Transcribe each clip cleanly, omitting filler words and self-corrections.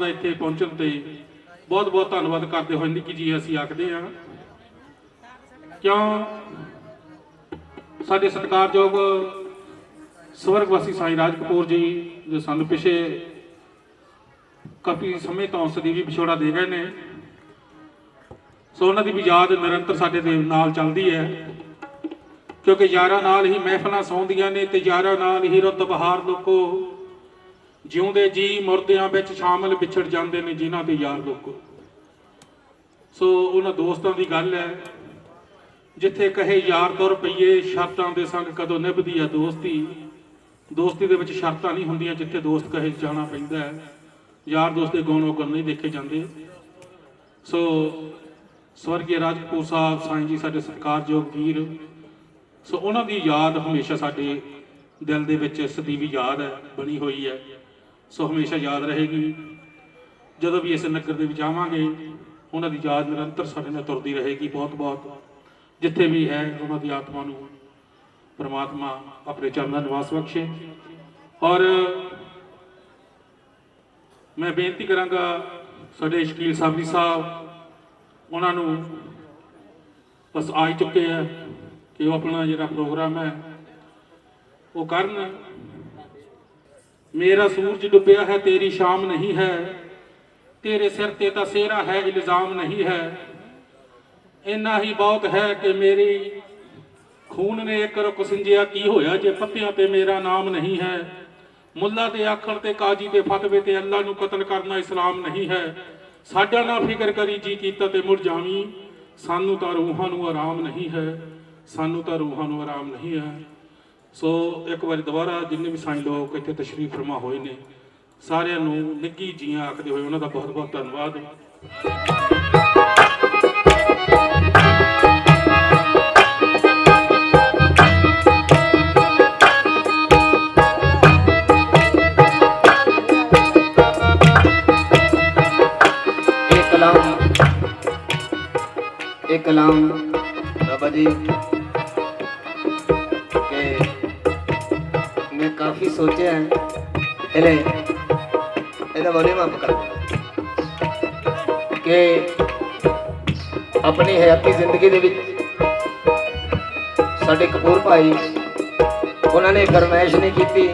ਦਾ ਇੱਥੇ ਪਹੁੰਚਣ ਤੇ बहुत बहुत धन्यवाद करते हुए निक्की जी असीं आखदे हां क्यों साडे सत्कारयोग स्वर्गवासी साईं राज कपूर जी जो सानूं पिछे काफ़ी समय तो सदीवी विछोड़ा दे गए ने सो उन्हां दी भी याद निरंतर साडे दे नाल चलदी है क्योंकि यारां नाल ही महफिलां सौंदियां ने ते यारां नाल ही रुत बहार लोको जिउंदे जी मुरदियां विच शामिल विछड़ जाते हैं जिन्हां दे यार लोको। सो उन्हां दोस्तां दी गल है जिथे कहे यार तुर पईए शर्तां दे संग कदों निभदी है दोस्ती दोस्ती दे विच शर्तां नहीं हुंदियां जिथे दोस्त कहे जाना पैंदा है यार दोस्त दे गुण औगण नहीं देखे जाते। सो स्वर्गीय राज कपूर साहब साईं जी साडे सत्कारयोग वीर सो उन्हां दी याद हमेशा साडे दिल दे विच सदीवी याद है बनी हुई है। सो हमेशा याद रहेगी जदों भी इस नगर दे विच आवांगे उन्हां दी याद निरंतर साडे नाल तुरदी रहेगी। बहुत बहुत जिथे भी है उन्हां दी आत्मा नूं परमात्मा अपने चरणों निवास बख्शे। और मैं बेनती करांगा साडे शकील साबरी साहब उन्हां नूं बस आ ही चुके हैं कि वो अपना जिहड़ा प्रोग्राम है वो करन। मेरा सूरज डुबिया है तेरी शाम नहीं है तेरे सिर ते तां सेहरा है इल्जाम नहीं है इन्ना ही बहुत है कि मेरी खून ने एक रुख सिंजिया की होया जे पत्तियां ते मेरा नाम नहीं है मुल्ला ते आखण ते काजी ते फतवे ते अल्लाह नूं कतल करना इस्लाम नहीं है साडा ना फिक्र करी जी कीता ते मुड़ जावी सानू तां रूहां नूं आराम नहीं है सानू तां रूहां नूं आराम नहीं है। सो एक बार दोबारा जिन्ने भी साईं लोग इत्थे तशरीफ फरमा होए ने सारिआं नूं निੱਘੀ जीआं आखदे होए उन्हां दा बहुत बहुत धन्नवाद। एक कलाम बाबा जी के मैं काफी सोचे हैं हेले ਇਹਦਾ ਵੋਲਿਊਮ ਅਪ ਕਰ ਕਿ ਆਪਣੀ ਹਯਾਤੀ ਜ਼ਿੰਦਗੀ ਦੇ ਵਿੱਚ ਸਾਡੇ ਕਪੂਰ ਭਾਈ ਉਹਨਾਂ ਨੇ ਫਰਮਾਇਸ਼ ਨਹੀਂ ਕੀਤੀ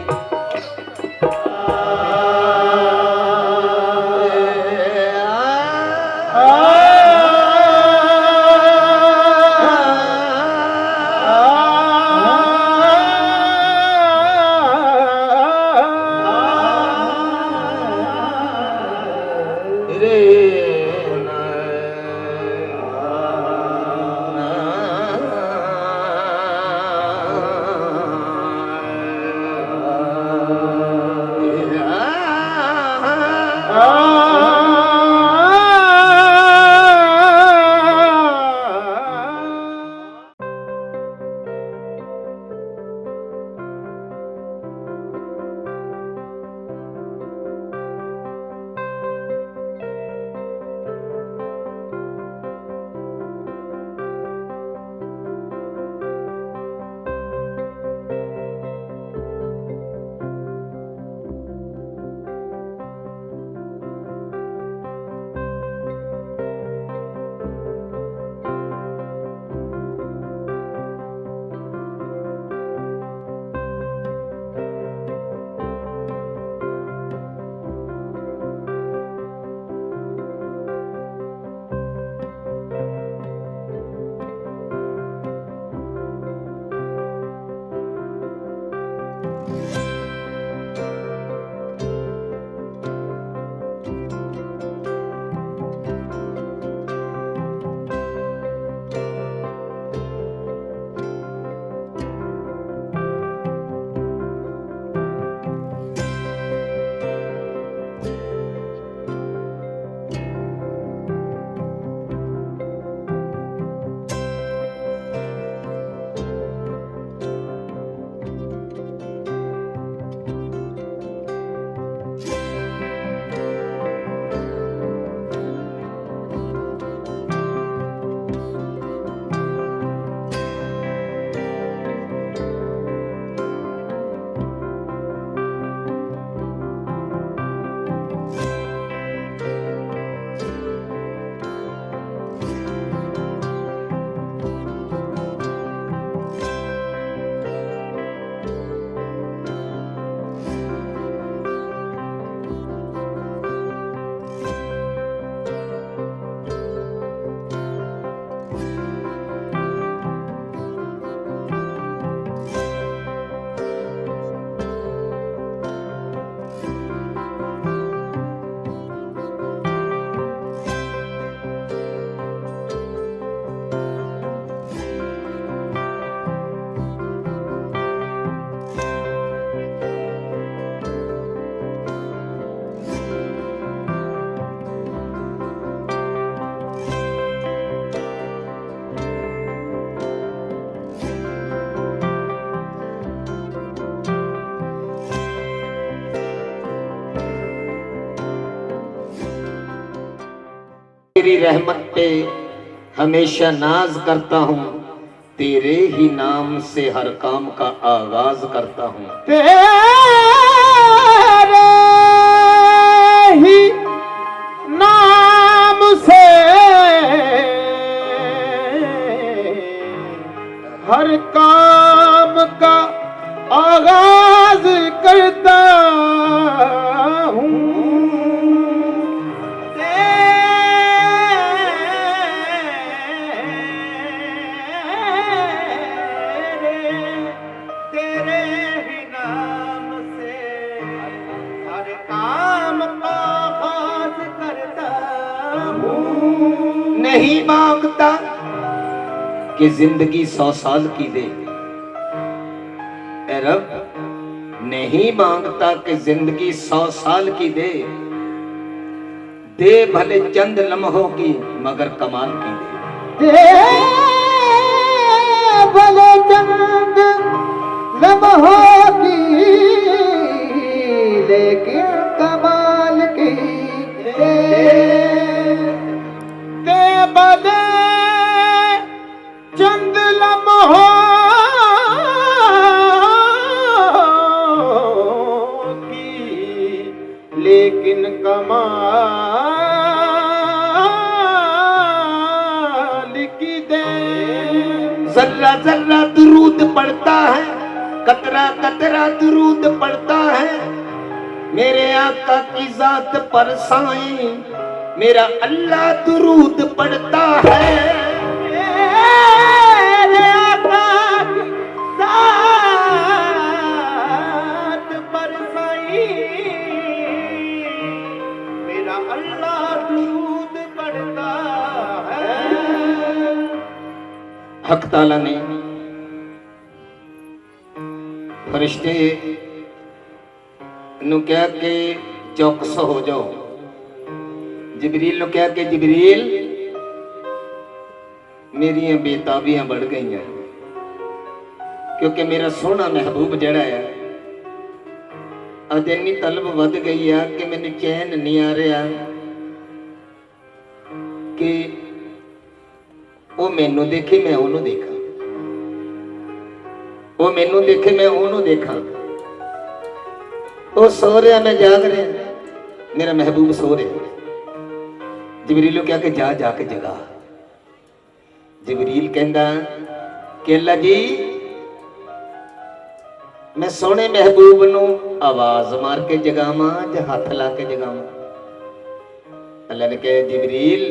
तेरी रहमत पे हमेशा नाज करता हूँ, तेरे ही नाम से हर काम का आगाज करता हूँ। तेरे ही नाम से हर काम का आगाज करता हूँ। तेरे ही नाम से हर काम का आगाज करता हूँ। नहीं मांगता कि जिंदगी 100 साल की दे, ऐ रब नहीं मांगता कि जिंदगी 100 साल की दे, दे भले चंद लम्हों की मगर कमाल की दे। भले चंद लम्हों की लेकिन कमाल की दे भले चंद लम्हों की लेकिन कमाल की दे। जर्रा जर्रा दुरूद पड़ता है, कतरा कतरा दुरूद पड़ता है, मेरे आका की जात पर साईं मेरा अल्लाह दुरूद पड़ता है। मेरे आका की जात पर साईं मेरा अल्लाह दुरूद पड़ता है। हक ताला ने फरिश्ते नु कहा कि चौकस हो जाओ, जिबरील नु कहा कि जिबरील मेरियां बेताबियां बढ़ गई हैं, क्योंकि मेरा सोहना महबूब जड़ा है अज इन्नी तलब वध गई है कि मैंने चैन नहीं आ रहा कि वो मैनू देखे मैं ओनू देखा, वो मैनू देखे मैं ओनू देखा। वो सो रहा मैं जाग रहा, मेरा महबूब सो रहा। जिबरील क्या कि जा जाके जगा। जिबरील कहंदा कि अल्लाह जी मैं सोने महबूब नू आवाज मार के जगावां या हाथ ला के जगावां? अल्लाह ने कहा जिबरील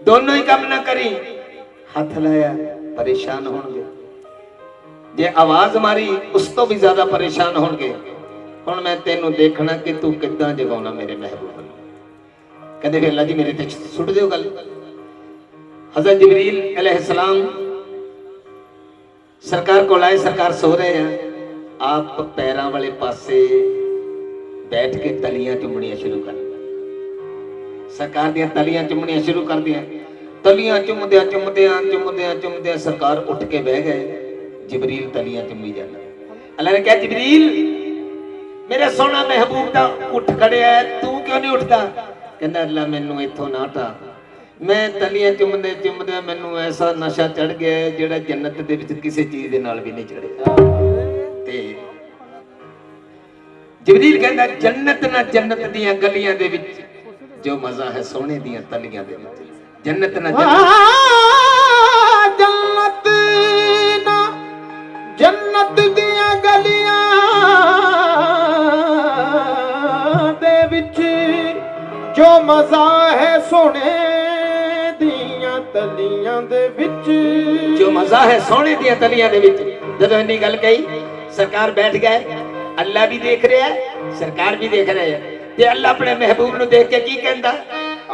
दोनों ही काम ना करी। हाथ लाया परेशान होंगे, जे आवाज मारी उस तो भी ज्यादा परेशान होंगे। हुण मैं तेनू देखना कि तू किद्दां जगाउणा मेरे महबूब नू। कहंदे फिर अल्लाह जी मेरे ते सुट दिओ गल। हज़रत जिबरील अलैहिस्सलाम सरकार को आए, सरकार सो रहे हैं। आप पैरां वाले पासे बैठ के तलियां चुमणियां शुरू कर, सरकार दियां तलियां चुमणियां शुरू कर दियां। तलियां चुमदियां चुमदियां चुमदियां चुमदियां सरकार उठ के बह गए। जिबरील तलियां चुमी जाना। अल्लाह ने कहा जिबरील मेरा सोना महबूब दा उठ खड़िया है, तू क्यों नहीं उठता? कहंदा अल्लाह मैनू इथों ना हटा, मैं तलियां चुमदे चुमदे मैनू ऐसा नशा चढ़ गया है जेड़ा जन्नत दे विच किसी चीज दे नाल भी नहीं चढ़िया। ते जिबरील कहंदा जन्नत ना जन्नत दियां गलियां दे विच जो मजा है सोने दियां तलियां दे विच। जन्नत ना जन्नत ना जन्नत दियां गलियां दे विच जो मजा है सोने दियां तलियां दे विच। जो मजा है सोने दियां तलियां दे विच। जदों इन्नी गल कही सरकार बैठ गए। अल्लाह भी देख रहा है, सरकार भी देख रहे हैं। ते अल्लाह अपने महबूब नू देख के की कहंदा?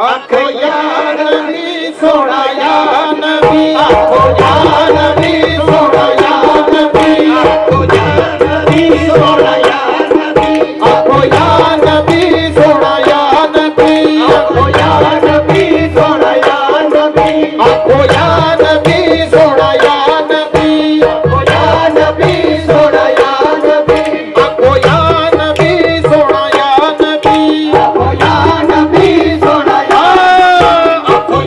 आखो या नबी सोना या नबी, आखो या नबी सोना या नबी, आखो या नबी सोना या नबी, आखो या नबी सोना या नबी, आखो या नबी सोना या नबी, आखो या नबी सोना या नबी, आखो या नबी सोना या नबी, आखो या नबी सोना या नबी, आखो या नबी सोना या, आखो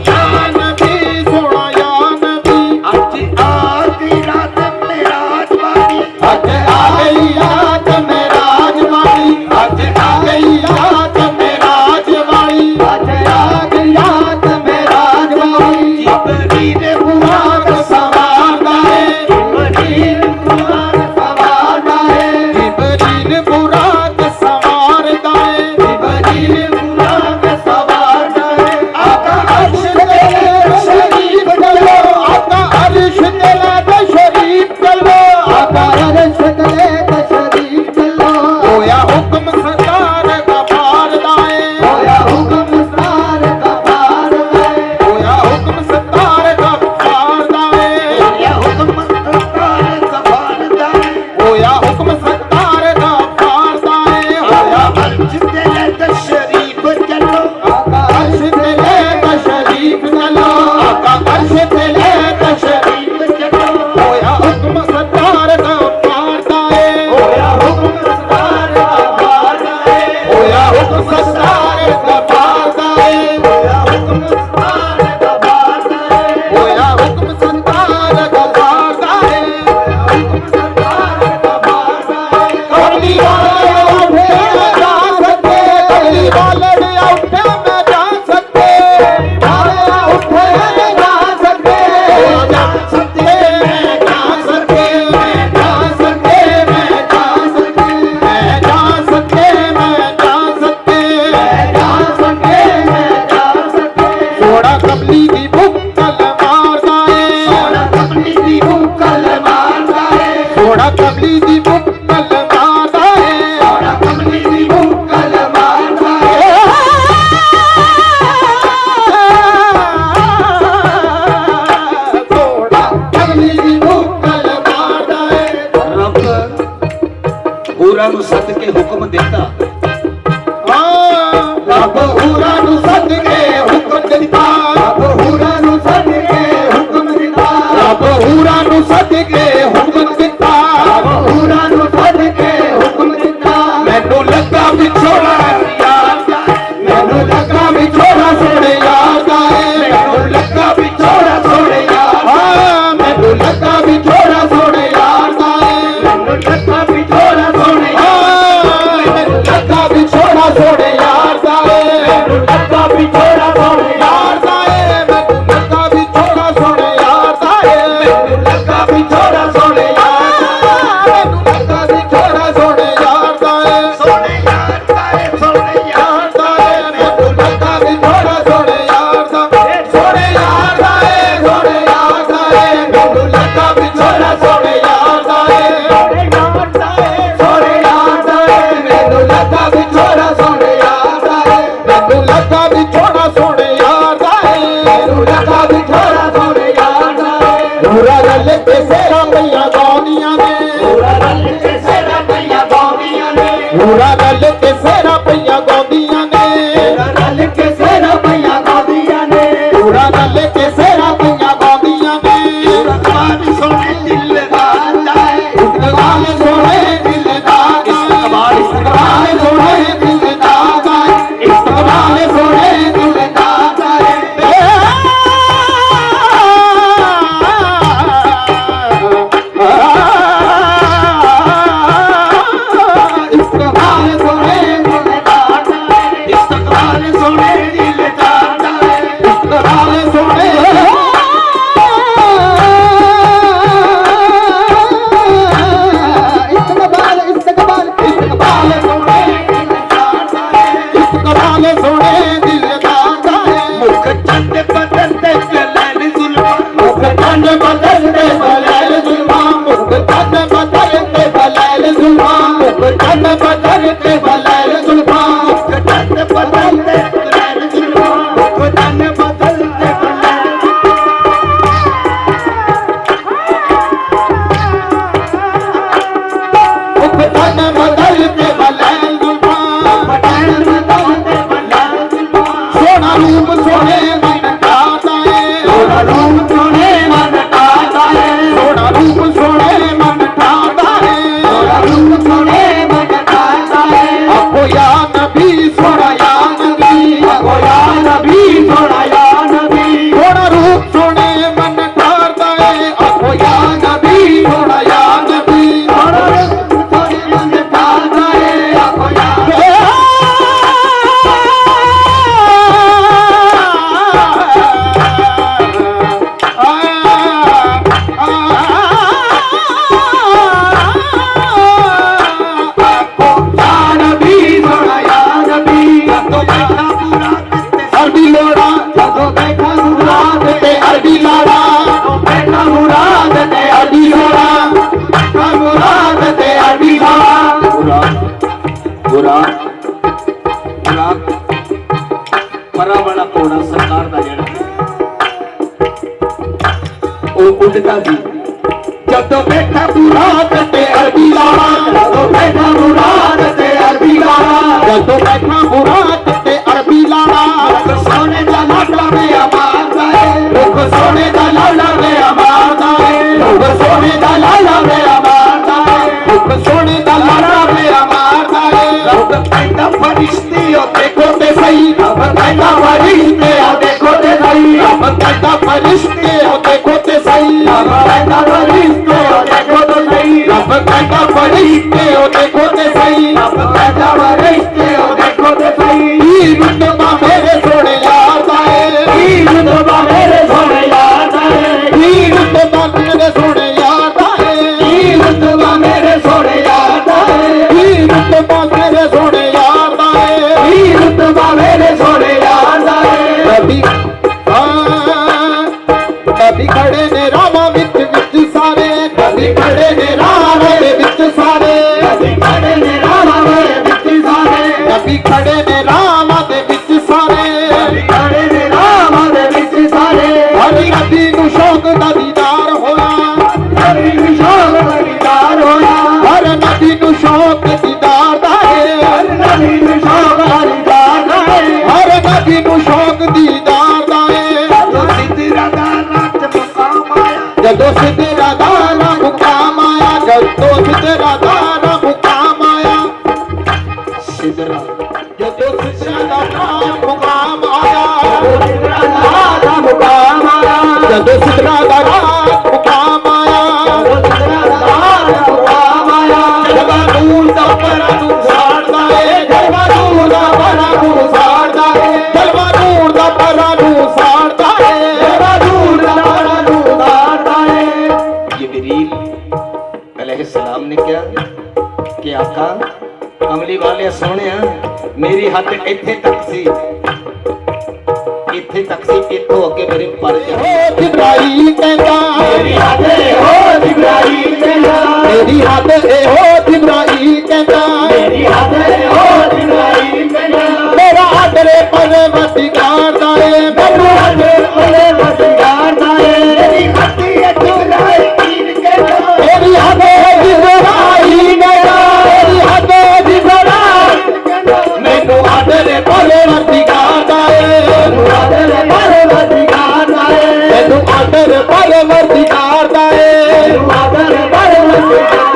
ਹੂਰਾਂ ਨੂੰ ਸੱਦ ਕੇ ਹੁਕਮ ਦਿੱਤਾ। ਰੱਬ ਹੂਰਾਂ ਨੂੰ ਸੱਦ ਕੇ ਹੁਕਮ ਦਿੱਤਾ। ਰੱਬ ਹੂਰਾਂ ਨੂੰ ਸੱਦ ਕੇ ਹੁਕਮ ਦਿੱਤਾ। ਰੱਬ ਹੂਰਾਂ ਨੂੰ ਸੱਦ ਕੇ ਹੁਕਮ ਦਿੱਤਾ। ਰੱਬ ਹੂਰਾਂ ਨੂੰ ਸੱਦ ਕੇ ਹੁਕਮ ਦਿੱਤਾ। ਮੈਨੂੰ ਲੱਗਾ ਵਿਛੋੜਾ ਯਾਰ ਦਾ, ਮੈਨੂੰ ਲੱਗਾ ਵਿਛੋੜਾ ਸੋਹਣੇ ਯਾਰ ਦਾ, ਮੈਨੂੰ ਲੱਗਾ ਵਿਛੋੜਾ ਸੋਹਣੇ ਯਾਰ ਦਾ, ਮੈਨੂੰ ਲੱਗਾ ਵਿਛੋੜਾ ਸੋਹਣੇ ਯਾਰ ਦਾ, ਮੈਨੂੰ ਲੱਗਾ ਵਿਛੋੜਾ ਸੋਹਣੇ ਮੈਨੂੰ ਲੱਗਾ ਵਿਛੋੜਾ ਸੋਹਣੇ ਯਾਰ ਦਾ, ਮੈਨੂੰ ਲੱਗਾ ਵਿਛੋੜਾ ਸੋਹਣੇ ਯਾਰ ਦਾ, ਮੈਨੂੰ ਲੱਗਾ ਵਿਛੋੜਾ ਸੋਹਣੇ ਯਾਰ ਦਾ, ਮੈਨੂੰ ਲੱਗਾ ਵਿਛੋੜਾ ਸੋਹਣੇ ਯਾਰ ਦਾ, ਮੈਨੂੰ ਲੱਗਾ ਵਿਛੋੜਾ ਸੋਹਣੇ ਯਾਰ ਦਾ, ਸੋਹਣੇ ਯਾਰ ਦਾ, ਸੋਹਣੇ ਯਾਰ ਦਾ, ਮੈਨੂੰ ਲੱਗਾ ਵਿਛੋੜਾ ਸੋਹਣੇ ਯਾਰ ਦਾ, ਸੋਹਣੇ ਯਾਰ ਦਾ, ਸੋਹਣੇ ਯਾਰ ਦਾ, ਮੈਨੂੰ ਲੱਗਾ ਵਿਛੋੜਾ ਸੋਹਣੇ ਯਾਰ ਦਾ, ਸੋਹਣੇ ਯਾਰ ਦਾ, ਸੋਹਣੇ ਯਾਰ ਦਾ, ਮੈਨੂੰ ਲੱਗਾ ਵਿਛੋੜਾ ਸੋਹਣੇ ਯਾਰ ਦਾ, ਮੈਨੂੰ ਲੱਗਾ ਵਿਛੋੜਾ ਸੋਹਣੇ ਯਾਰ ਦਾ, ਮੈਨੂੰ ਲੱਗਾ ਵਿਛੋੜਾ ਸੋਹਣੇ ਯਾਰ ਦਾ, ਪੂਰਾ ਰਲ ਕੇ ਸੇਰਾ ਪਈਆਂ ਗਾਉਂਦੀਆਂ ਨੇ, ਪੂਰਾ ਰਲ ਕੇ ਸੇਰਾ ਪਈਆਂ ਗਾਉਂਦੀਆਂ ਨੇ, ਪੂਰਾ ਰਲ ਕੇ ਸੇਰਾ ਪਈਆਂ ਗਾਉਂਦੀਆਂ ਨੇ, ਪੂਰਾ ਰਲ ਕੇ ਸੇਰਾ ਪਈਆਂ ਗਾਉਂਦੀਆਂ ਨੇ, ਪੂਰਾ ਰਲ ਕੇ ਸੇਰਾ ਪਈਆਂ ਗਾਉਂਦੀਆਂ ਨੇ, ਇਸਤਕਬਾਲ ਸੋਹਣੇ ਦਿਲ ਦਾ ਜਾਏ, ਇਸਤਕਬਾਲ ਸੋਹਣੇ ਦਿਲ ਦਾ ਜਾਏ, ਇਸਤਕਬਾਲ ਸੋਹਣੇ ਦਿਲ ਦਾ ਜਾਏ, ਇਸਤਕਬਾਲ ਸੋਹਣੇ ਦਿਲ ਦਾ ਜਾਏ, ਇਸਤਕਬਾਲ ਸੋਹਣੇ ਦਿਲ ਦਾ ਜਾਏ, ਇਸਤਕਬਾਲ ਸੋਹਣੇ ਦਿਲ ਦਾ ਜਾਏ, ਇਸਤਕਬਾਲ ਸੋਹਣੇ ਇਸਤਕਬਾਲ ਇਸਤਕਬਾਲ ਇਸਤਕਬਾਲ ਸੋਹਣੇ ਦਿਲ ਦਾ ਜਾਏ, ਇਸਤਕਬਾਲ ਸੋਹਣੇ ਦਿਲ ਦਾ ਜਾਏ, ਮੁਖ ਚੰਦ ਬਦਲਦੇ ਬਲੈਲ ਜ਼ੁਲਮਾਂ, ਮੁਖ ਚੰਦ ਬਦਲਦੇ ਬਲੈਲ ਜ਼ੁਲਮਾਂ, ਮੁਖ ਚੰਦ ਬਦਲਦੇ ਬਲੈਲ ਜ਼ੁਲਮਾਂ, ਮੁਖ ਚੰਦ ਬਦਲਦੇ ਬਲੈਲ ਜ਼ੁਲਮਾਂ, ਮੁਖ ਚੰਦ ਬਦਲਦੇ ਬਲੈਲ ਜ਼ੁਲਮਾਂ, ਮੁਖ ਚੰਦ ਬਦਲਦੇ ਬਲੈਲ ਮੁਖ ਚੰਦ ਬਦਲਦੇ ਬਲੈਲ ਜ਼ੁਲਮਾਂ, ਮੁਖ ਚੰਦ ਬਦਲਦੇ ਬਲੈਲ ਜ਼ੁਲਮਾਂ, ਸੋਹਣਾ ਰੂਪ ਸੋਹਣੇ ਮਨ ਕਾਤਾ ਏ, ਸੋਹਣਾ ਰੂਪ ਸੋਹਣੇ ਮਨ ਕਾਤਾ ਏ, ਸੋਹਣਾ ਰੂਪ ਸੋਹਣੇ ਮਨ ਕਾਤਾ ਏ, ਸੋਹਣਾ ਰੂਪ ਸੋਹਣੇ ਮਨ ਕਾਤਾ ਏ, ਆਖੋ ਯਾ ਨਬੀ ਸੋਹਣਾ ਯਾ ਨਬੀ, ਆਖੋ ਯਾ ਨਬੀ ਸੋਹਣਾ ਯਾ ਨਬੀ, ਸੋਹਣਾ ਰੂਪ ਸੋਹਣੇ ਮਨ ਕਾਤਾ ਏ, ਆਖੋ ਯਾ ਨਬੀ ਸੋਹਣਾ ਯਾ ਨਬੀ, ਸੋਹਣਾ ਰੂਪ ਸੋਹਣੇ ਮਨ ਕਾਤਾ ਏ, ਆਖੋ ਯਾ ਅਰਬੀ ਲੋੜਾ ਜਦੋਂ ਬੈਠਾ ਮੁਰਾਦ ਤੇ ਅਰਬੀ ਲਾੜਾ, ਜਦੋਂ ਬੈਠਾ ਮੁਰਾਦ ਤੇ ਅਰਬੀ ਲੋੜਾ, ਬੈਠਾ ਮੁਰਾਦ ਤੇ ਅਰਬੀ ਲਾੜਾ, ਬੁਰਾ ਪਰਾ ਵਾਲਾ ਘੋੜਾ ਸਰਕਾਰ ਦਾ ਜਿਹੜਾ ਉਹ ਉੱਡਦਾ ਸੀ। ਜਦੋਂ ਬੈਠਾ ਮੁਰਾਦ ਤੇ ਅਰਬੀ ਲਾੜਾ, ਜਦੋਂ ਬੈਠਾ ਮੁਰਾਦ ਤੇ ਅਰਬੀ ਲਾੜਾ, ਜਦੋਂ ਬੈਠਾ ਮੁਰਾਦ ਤੇ ਅਰਬੀ ਲਾੜਾ, ਰੁੱਖ ਸੋਹਣੇ ਦਾ ਲਾੜਾ ਵੇ ਮਾਰਦਾ ਏ, ਰੁੱਖ ਸੋਹਣੇ ਦਾ ਲਾੜਾ ਵੇ ਮਾਰਦਾ ਏ, ਰੁੱਖ ਸੋਹਣੇ ਦਾ ਲਾੜਾ ਵੇ ਮਾਰਦਾ ਏ, ਰੁੱਖ ਸੋਹਣੇ ਦਾ ਲਾੜਾ ਵੇ ਮਾਰਦਾ ਏ, ਰੱਬ ਕਹਿੰਦਾ ਫਰਿਸ਼ਤੇ ਉਹ ਦੇਖੋ ਤੇ ਸਹੀ, ਰੱਬ ਕਹਿੰਦਾ ਫਰਿਸ਼ਤੇ ਉਹ ਦੇਖੋ ਤੇ ਸਹੀ, ਰੱਬ ਕਹਿੰਦਾ ਫਰਿਸ਼ਤੇ ਉਹ ਦੇਖੋ ਤੇ ਸਹੀ, ਰੱਬ ਕਹਿੰਦਾ ਫਰਿਸ਼ਤੇ ਉਹ ਦੇਖੋ ਤੇ ਸਹੀ, ਰੱਬ ਕਹਿੰਦਾ ਫਰਿਸ਼ਤੇ ਉਹ ਦੇਖੋ ਤੇ ਸਹੀ, ਰੱਬ ਕਹਿੰਦਾ ਫਰਿਸ਼ਤੇ ਉਹ ਦੇਖੋ ਤੇ ਸਹੀ, ਇਹ ਰੁਤਬਾ ਮੇਰੇ ਸੋਹਣੇ ਯਾਰ ਦਾ ਏ, ਇਹ ਰੁਤਬਾ ਮੇਰੇ ਸੋਹਣੇ ਯਾਰ ਦਾ ਏ, ਇਹ ਰੁਤਬਾ ਮੇਰੇ ਸੋਹਣੇ ਯਾਰ ਦਾ ਏ, ਇਹ ਰੁਤਬਾ ਮੇਰੇ ਸੋਹਣੇ ਯਾਰ ਦਾ ਏ, ਇਹ ਰੁਤਬਾ ਮੇਰੇ ਸੋਹਣੇ ਯਾਰ ਦਾ ਏ, ਇਹ ਰੁਤਬਾ ਮੇਰੇ ਸੋਹਣੇ ਯਾਰ ਦਾ ਏ, ਨਬੀ ਖੜੇ ਨੇ ਰਾਵਾਂ ਵਿੱਚ ਸਾਰੇ, ਨਬੀ ਖੜੇ ਨੇ ਰਾਵਾਂ ਦੇ ਵਿੱਚ ਸਾਰੇ, ਨਬੀ ਦੂਰ ਦਾ ਪਰਾਂ ਨੂੰ ਸਾੜਦਾ ਏ ਜਲਵਾ ਦੂਰ ਦਾ ਪਰਾਂ ਨੂੰ ਸਾੜਦਾ ਏ ਜਲਵਾ ਦੂਰ ਦਾ ਪਰਾਂ ਨੂੰ ਸਾੜਦਾ ਏ ਜਲਵਾ ਦੂਰ ਦਾ ਪਰਾਂ ਨੂੰ ਸਾੜਦਾ ਏ जिब्रील अलैहिस्सलाम ने क्या कि आका कमली वाले सोने मेरी हद इत्थे तक सी इत्थों अगे मेरे पर ओ जिब्राइल कहता मेरी हद हो जिब्राइल कहता मेरी हद ए हो जिब्राइल कहता मेरी हद हो जिब्राइल कहता मेरा आदरे परवरदिगार दा ए मैनू आदरे परवरदिगार दा ए मेरी हद जिब्राइल कहता मेरी हद जिब्राइल कहता मेरी हद जिब्राइल मैनू आदरे परवरदिगार दा ए मैनू आदरे परवरदिगार दा ए मैनू आदरे परवरदिगार दा ए मैनू आदरे परवरदिगार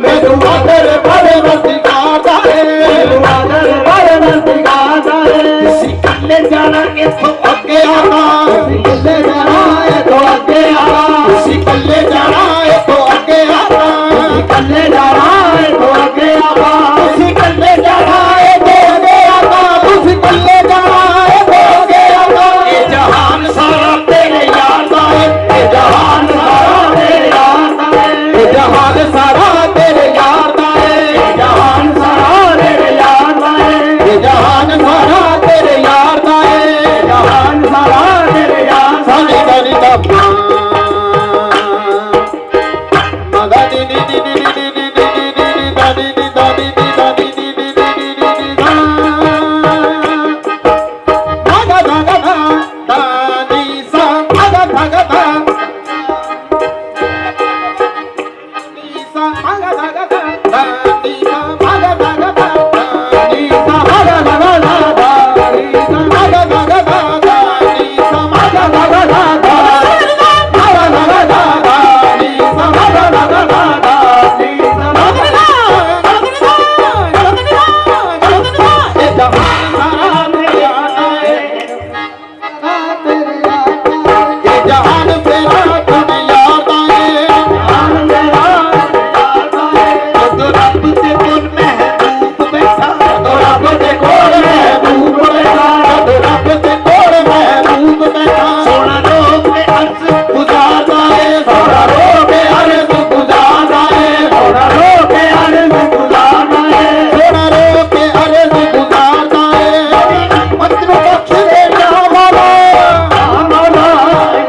मैनू आदर परवरदिगार दा ए मैनू आदर परवरदिगार दा ए किसी कल्ले जाना इथों अगे आना किसी कल्ले जाना इथों अगे आना किसी कल्ले जाना इथों अगे आना किसी कल्ले जाना इथों अगे आना किसी कल्ले जाना इथों अगे आना किसी कल्ले जाना इथों अगे आना ए जहान सारा तेरे यार दा ए जहान सारा तेरे यार दा ए जहान सारा तेरे यार दा ए जहान सारा तेरे यार दा ए जहान सारा तेरे यार दा ए जहान सारा तेरे यार सानी दानी दा मगा दी दी दी दी दी दी दी दी दानी दी दानी दी दानी दी दी दी दी दी मगा दा दा दा दानी सा मगा दा दा दा जहान तेरा तुझे याद आए तो रब ते कोल महबूब बैठा तो रब ते कोल महबूब बैठा तो रब ते कोल महबूब बैठा सोना लोग के अर्ज गुजारदा है सोना लोग के अर्ज गुजारदा है सोना लोग के अर्ज गुजारदा है सोना लोग के अर्ज गुजारदा है पत्रों बख्श दे या मौला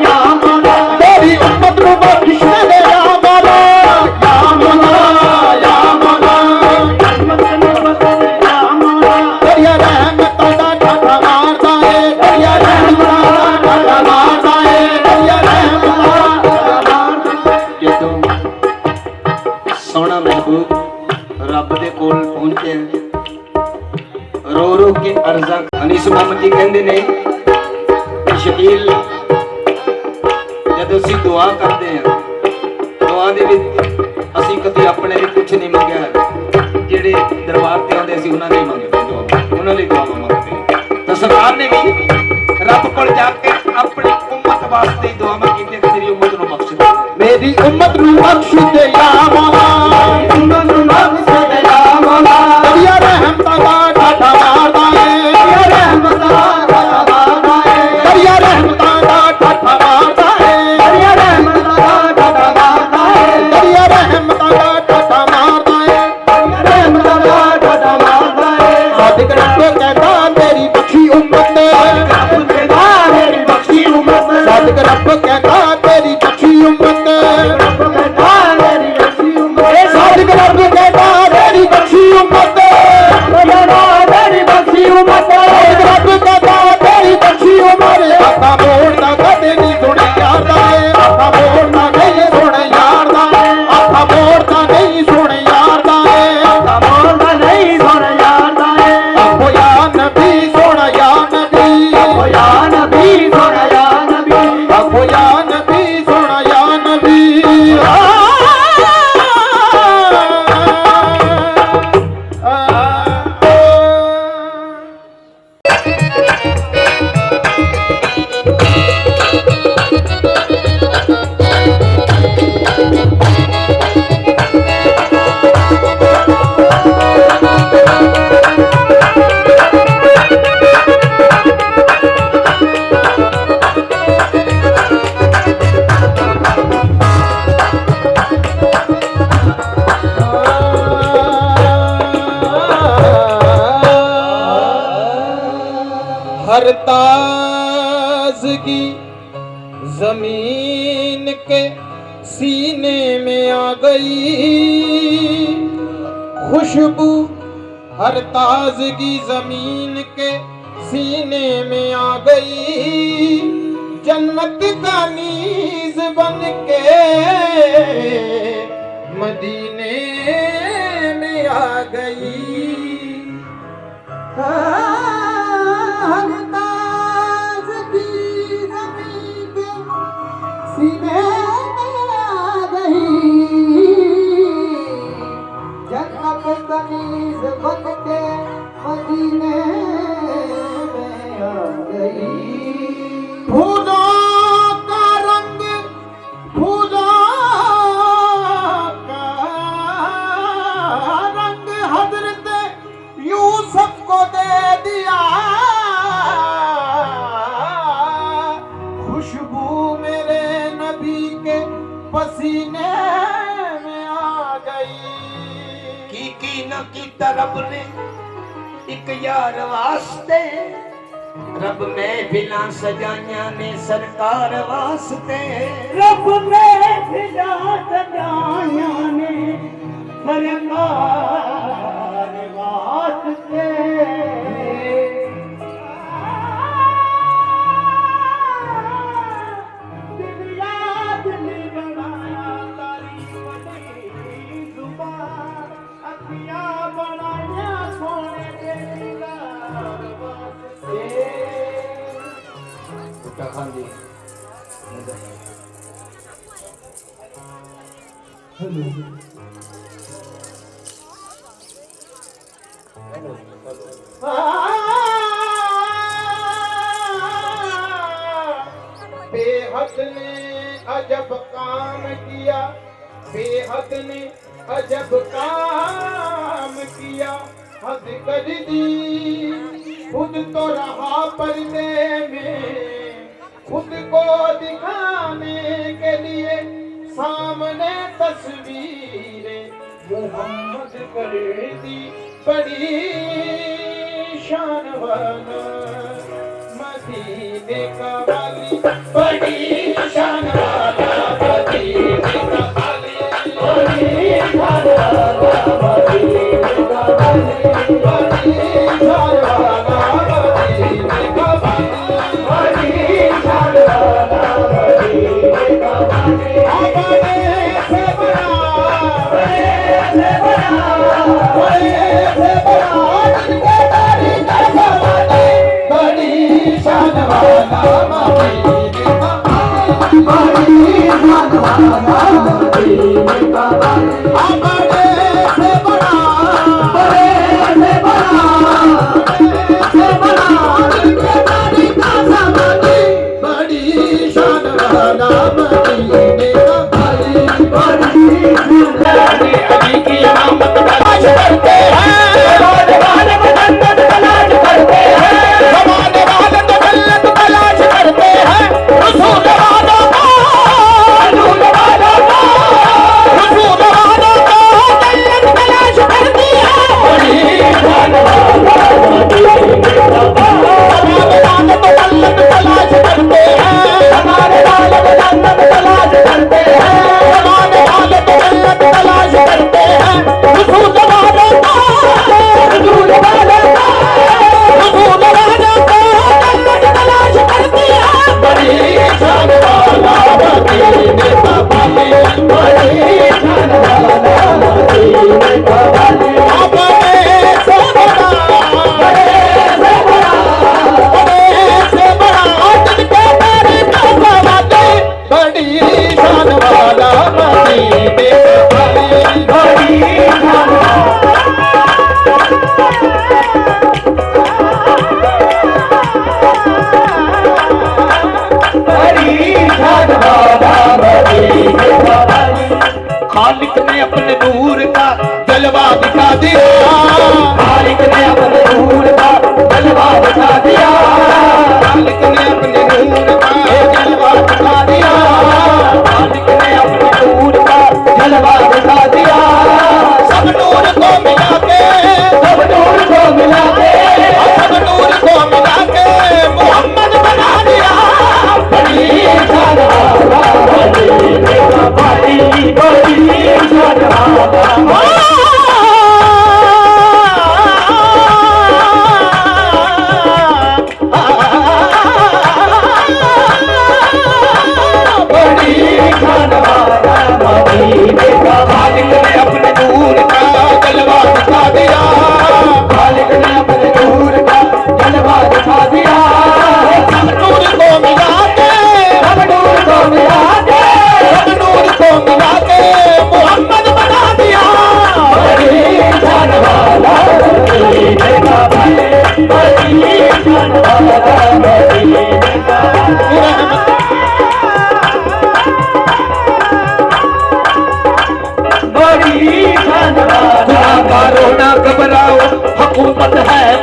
या मौला तेरी उम्मत को बख्श दे या मौला या मौला या मौला दरिया रहमत दा ठाठा मारदा है दरिया रहमत दा ठाठा मारदा है दरिया रहमत दा ठाठा मारदा ਜਦੋਂ ਸੋਹਣਾ ਮਹਿਬੂਬ ਰੱਬ ਦੇ ਕੋਲ ਪਹੁੰਚੇ ਰੋ ਰੋ ਕੇ ਅਰਜ਼ਾਂ ਅਨੀਸ ਮੁਹੰਮਦ ਜੀ ਕਹਿੰਦੇ ਨੇ ਸ਼ਬੀਲ ਜਦੋਂ ਅਸੀਂ ਦੁਆ ਕਰਦੇ ਹਾਂ ਦੁਆ ਦੇ ਵਿੱਚ ਅਸੀਂ ਕਦੇ ਆਪਣੇ ਲਈ ਕੁਝ ਨਹੀਂ ਮੰਗਿਆ ਜਿਹੜੇ ਦਰਬਾਰ ਤੇ ਆਉਂਦੇ ਸੀ ਉਹਨਾਂ ਨੇ ਮੰਗਦੇ ਦੁਆ ਉਹਨਾਂ ਲਈ ਦੁਆ ਮੰਗਦੇ ਤਾਂ ਸਰਕਾਰ ਨੇ ਵੀ ਰੱਬ ਕੋਲ ਜਾ ਕੇ ਆਪਣੀ ਉਮਤ ਵਾਸਤੇ ਦੁਆਵਾਂ ਕੀਤੀਆਂ ਕਿ ਮੇਰੀ ਉਮਤ ਨੂੰ ਬਖਸ਼ ਦੇ मेरी उम्मत नू बख्श दे या मौला उम्मत नू बख्श दे या मौला दरिया रहमत दा ठाठा मारदा है दरिया रहमत दा ठाठा मारदा है दरिया रहमत दा ठाठा मारदा है दरिया रहमत दा ठाठा मारदा है दरिया रहमत दा ठाठा मारदा है दरिया रहमत दा ठाठा मारदा है सादिक रब कहता तेरी बख्शी उम्मत रब कहता मेरी बख्शी उम्मत सादिक रब कहता तेरी बख्शी उम्मत सादिक रब कहता तेरी बख्शी उम्मत तेरी बख्शी उम्मत सादिक रब कहता तेरी बख्शी उम्मत आका मोड़दा कदे नहीं सुने यार दा आका मोड़दा नहीं सुने यार दा आका मोड़दा नहीं सुने यार दा आका मोड़दा नहीं सुने यार दा आखो या नबी सोना या नबी आखो या नबी सोना या नबी आखो या नबी सोना जमीन के सीने में आ गई, खुशबू हर ताजगी जमीन के सीने में आ गई, जन्नत का नीज बन के मदीने में आ गई। हर ताजगी ज़मीन के सीने में आ गई, जन्नत का नीज बन के मदीने में आ गई। फूलों का रंग हजरत यूसुफ को दे दिया, खुशबू मेरे नबी के पसीने में आ गई। की न की तरब ने एक यार वास्ते, रब में भिला सजाइया ने सरकार वास्ते, रब में भिला सजाइया ने सरकार वास्ते। दिल याद नहीं बनाया तारीफ नहीं जुबान, अखियां बनाया सोने के दीदार वास्ते। खान जी बेहद ने अजब काम किया, बेहद ने अजब काम किया, हद कर दी खुद तो रहा पर्दे में, खुद को दिखाने के लिए सामने तस्वीरें मोहम्मद कर दी बड़ी शान वाला मदीने का वाली, बड़ी शान वाला मदीने का वाली, बड़ी शान वाला मदीने का वाली, बड़ी शान वाला मदीने का वाली, बड़ी शान वाला मदीने का वाली। बड़े से बड़ा, बड़े से बड़ा, बड़े से बड़ा जिनके दारी का सवाली, बड़ी शान वाला मदीने का वाली, बड़ी शान वाला मदीने का वाली। बड़े से बड़ा, बड़े से बड़ा, बड़े से बड़ा जिनके दारी का सवाली, बड़ी शान वाला मदीने का वाली, बड़ी अली की इमामत तलाश करते हैं, जमाने वाले जन्नत तलाश करते हैं, जमाने वाले तो जन्नत तलाश करते हैं, रसूल वालों को, रसूल वालों को, रसूल वालों को जन्नत तलाश करती है, बड़ी शान वाला मदीने का वाली। जमाने वाले तो जन्नत तलाश करते हैं, जमाने वाले तो जन्नत तलाश करते हैं, जमाने वाले तो जन्नत तलाश करते हैं, रसूल वालों को, रसूल वालों को, रसूल वालों को जन्नत तलाश करती है, बड़ी शान वाला मदीने का वाली, बड़ी शान वाला मदीने का वाली। बड़े से बड़ा, बड़े से बड़ा, बड़े से बड़ा जिनके दारी का सवाली, बड़ी शान वाला मदीने का वाली, बड़ी शान खालिक ने अपने नूर का जलवा दिखा दिया, खालिक ने अपने नूर का जलवा दिखा दिया, खालिक ने अपने नूर का जलवा दिखा दिया, खालिक ने अपने नूर का जलवा दिखा दिया। सब नूर को मिला के, सब नूर को मिला के, सब नूर को मिला के मोहम्मद बना दिया, बड़ी शान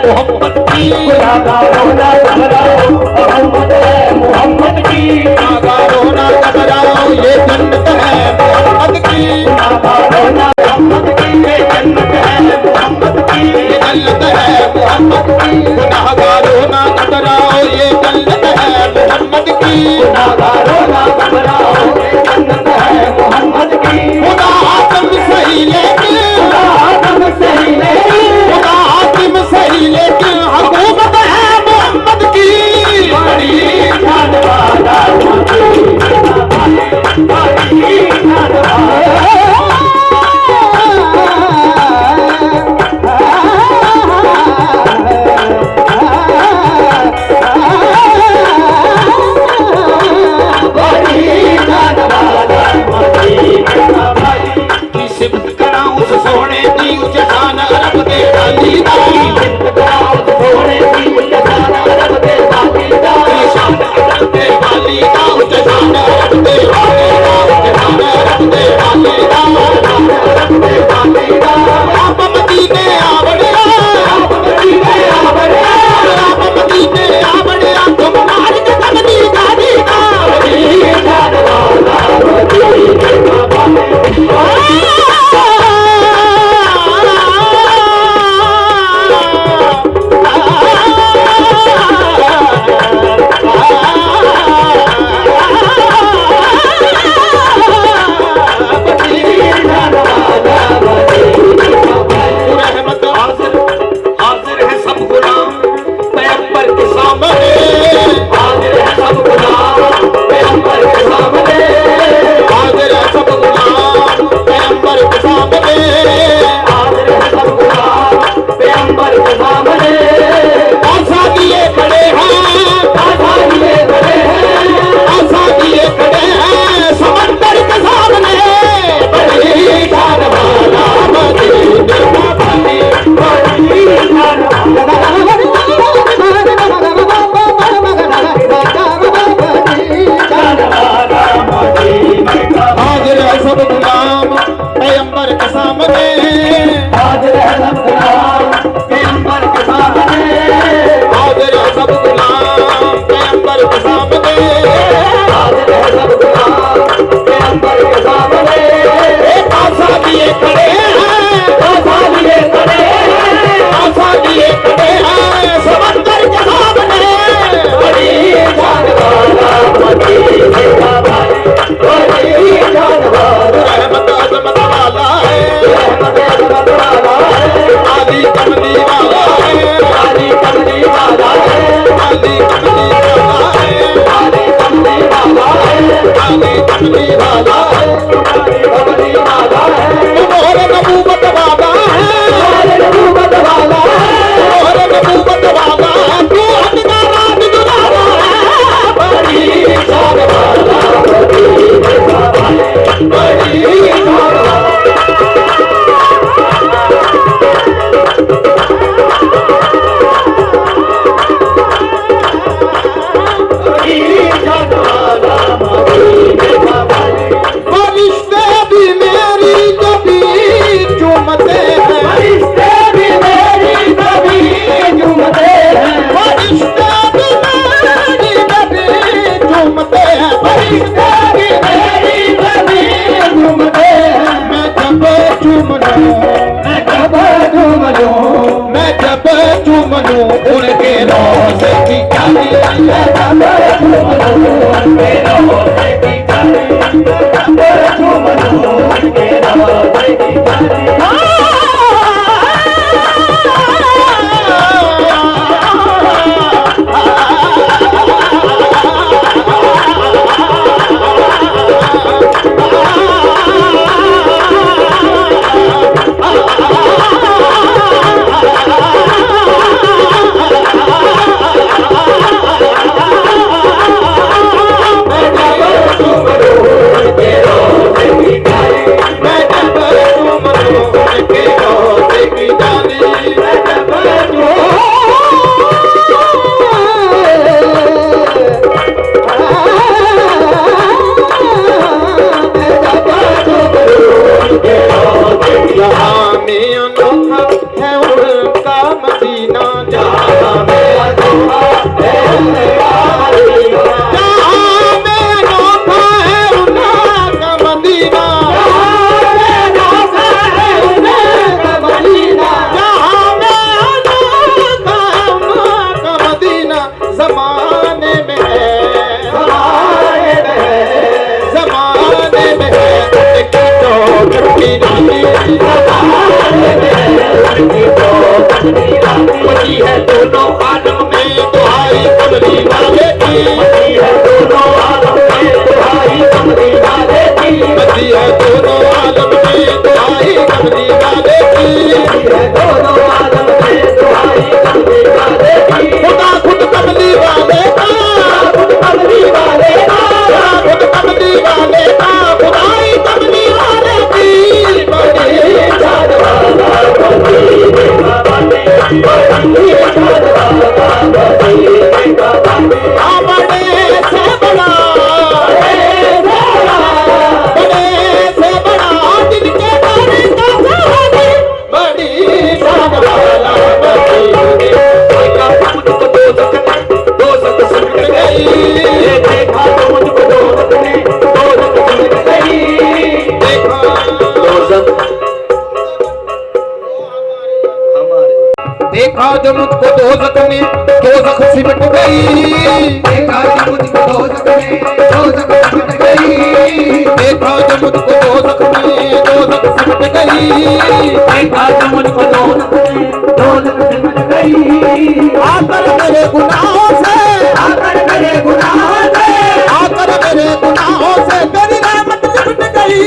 मोहम्मद की गुनाहगारों ना घबराओ मोहम्मद है मोहम्मद की गुनाहगारों ना घबराओ ये जन्नत है मोहम्मद की गुनाहगारों ना मोहम्मद की ये जन्नत है मोहम्मद की ये जन्नत है मोहम्मद की गुनाहगारों ना घबराओ ये जन्नत है मोहम्मद की गुनाहगारों ना घबराओ ये जन्नत है मोहम्मद की खुदा आदम सही लेकिन आदम सही नहीं खुदा आदम सही लेकिन हुकूमत है मोहम्मद की बड़ी शान वाला बड़ी शान की सिफत कराऊं उस सोने की उस शान अरब के वाली दा सोने की उजाला रब दे वालीदा की शान अरब के वाली दा उस शान अरब के वाली दा उस शान अरब के वाली दा रब दे वालीदा आप मदीने आवड़िया आप मदीने आवड़िया आप मदीने आवड़िया तुम मार के तमनी गादी दा बड़ी शान वाला मदीने का रहमत हाजिर हाजिर है सब गुलाम पैगंबर के सामने हाजिर है सब गुलाम पैगंबर के सामने हाजिर है सब गुलाम पैगंबर के सामने हाजिर है सब गुलाम पैगंबर के सामने आशा दिए खड़े हैं आशा लिए खड़े हैं आशा दिए खड़े हैं समंदर के सामने बड़ी शान वाला मदीने का वाली बड़ी शान वाला मदीने का हाजिर है सब गुलाम पैगंबर के सामने हाजिर है सब गुलाम पैगंबर के सामने हाजिर है सब गुलाम पैगंबर के सामने हाजिर है सब गुलाम पैगंबर के सामने एक आशा दिए खड़े हैं आशा लिए खड़े हैं आशा दिए खड़े हैं समंदर के सामने बड़ी शान वाला मदीने का बड़ी शान वाला रहमत अजमत वाला है रहमत अजमत वाला है आली कमली वाला है आली कमली वाला है आली कमली वाला है आली कमली वाला है आली कमली वाला है आली कमली वाला है मोहर नबूवत वाला है आली नबूवत वाला है मोहर नबूवत वाला है तू अपना राज दुलारा है बड़ी शान वाला मदीने का बड़ी शान वाला बड़ी शान वाला मदीने का मची है दोनों आलम में दुहाई कमली वाले की, मची है दोनों आलम में दुहाई कमली वाले की, मची है दोनों आलम में दुहाई कमली वाले की, मची है दोनों आलम में दुहाई कमली वाले की। खुदा खुद कमली वाले का, खुद कमली वाले का, खुद कमली वाले का, खुदाई कमली वाले की। बड़ी जान वाला देखा जो मुझको दोज़ख में दोज़ख सिमट गई, देखा जो मुझको दोज़ख में दोज़ख सिमट गई, देखा जो मुझको दोज़ख में दोज़ख सिमट गई, देखा जो मुझको दोज़ख में दोज़ख सिमट गई। आकर मेरे गुनाहों से, आकर मेरे गुनाहों से, आकर मेरे गुनाहों से तेरी रहमत लिपट गई।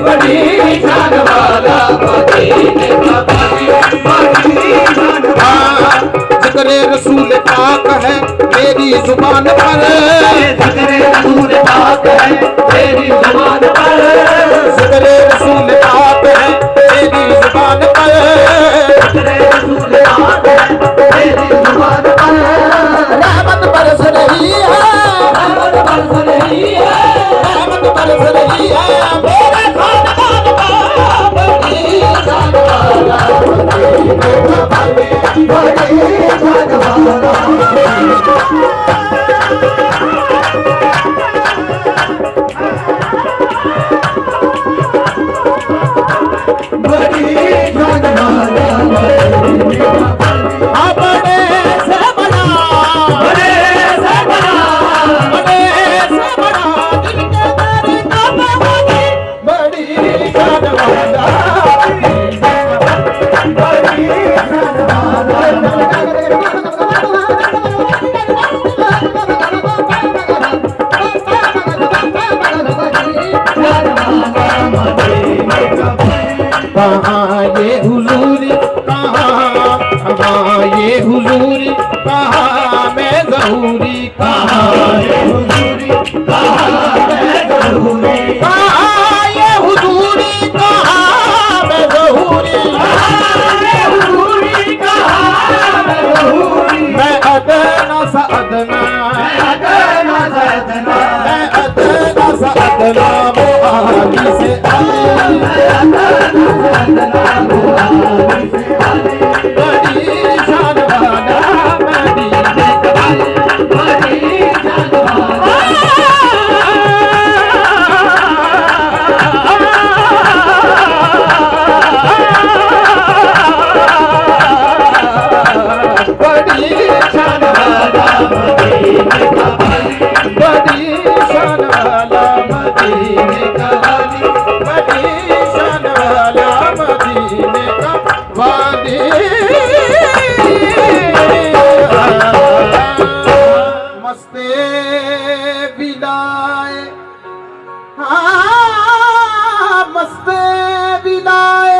बड़ी शान वाला मदीने का ज़िक्र रसूल पाक है मेरी जुबान पर, ज़िक्र रसूल पाक है मेरी जुबान पर, ज़िक्र रसूल पाक है मेरी जुबान पर, ज़िक्र रसूल पाक है मेरी जुबान पर। रहमत बरस रही है, रहमत बरस रही है, रहमत बरस रही है मेरे खानदान पर। बड़ी जान वाला कहाँ ये हुजूरी, कहाँ ये हुजूरी, कहाँ मैं ज़हूरी, कहाँ ये हुजूरी, कहाँ मैं ज़हूरी, कहाँ ये हुजूरी, कहाँ मैं ज़हूरी, कहाँ ये हुजूरी, कहाँ मैं ज़हूरी। मैं अदना सा अदना, मैं अदना सा अदना, मैं अदना सा अदना वो आली से आली, मैं अदना सा अदना वो आली से आली। बड़ी शान वाला मदीने का आली, बड़ी शान वाला। बड़ी शान वाला मदीने का आली, बड़ी शान वाला मदीने का आली, बड़ी शान वाला मदीने का वाली। मस्ते विलाए, हाँ मस्ते विलाए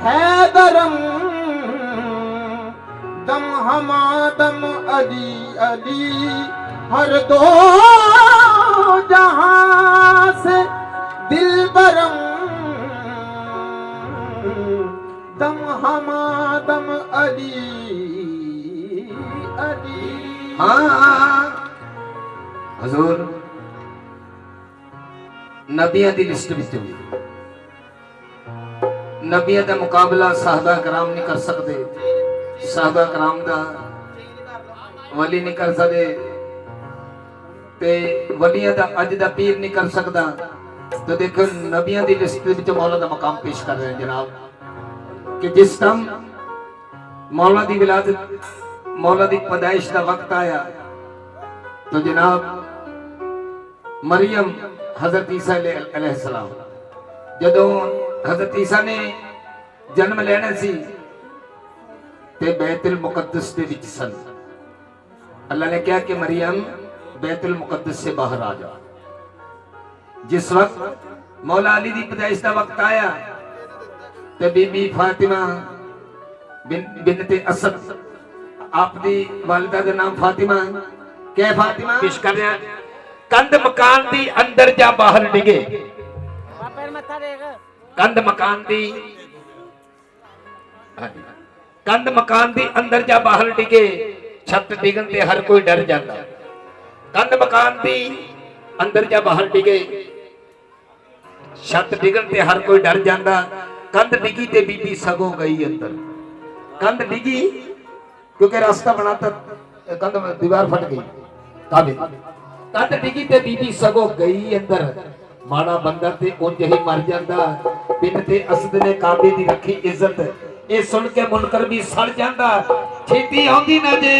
हैदरम, दम हमादम अली अली, हर दो जहां से दिलबरम, दम हमादम अली अली। हाँ हजूर नबियां दी लिस्ट विच नबियां दा मुकाबला साहबा कराम नहीं कर सकते, साहबा कराम दा वली नहीं कर सकते, ते वलियां दा अज दा पीर नहीं कर सकता। तो देखो नबियां दी लिस्ट विच मौला दा मकाम पेश कर रहे हैं जनाब, कि जिस टाइम मौला दी विलादत, मौला दी पैदाइश का वक्त आया, तो जनाब मरियम हजरत ईसा अलैहिस्सलाम जदों हजरत ईसा ने जन्म लेना सी ते बैतुल मुकद्दस दे विच सन। अल्लाह ने कहा कि मरियम बैतुल मुकद्दस से बाहर आ जा। जिस वक्त मौला अली दी पैदाइश का वक्त आया ते बीबी फातिमा बिनते असद आपदी वालिदा दा नाम फातिमा क्या फातिमा पेश कर रहा कंध मकान दी अंदर जा बाहर डिगे। कंध मकान दी अंदर जा बाहर डिगे। छत डिगन ते हर कोई डर जाता। कंध मकान दी अंदर जा बाहर डिगे। छत डिगन ते हर कोई डर जाता। कंध डिगी ते बीबी सगो गई अंदर। कंध डिगी क्योंकि रास्ता बनाता कंध दीवार फट गई। कंध डिगी ते बीबी सगो गई अंदर। माड़ा बंदा ते उंज ही मर जाता। बिनते असद ने काबे दी रखी इज्जत। ये सुन के मुनकर भी सड़ जाता। छेती आंदी ना जे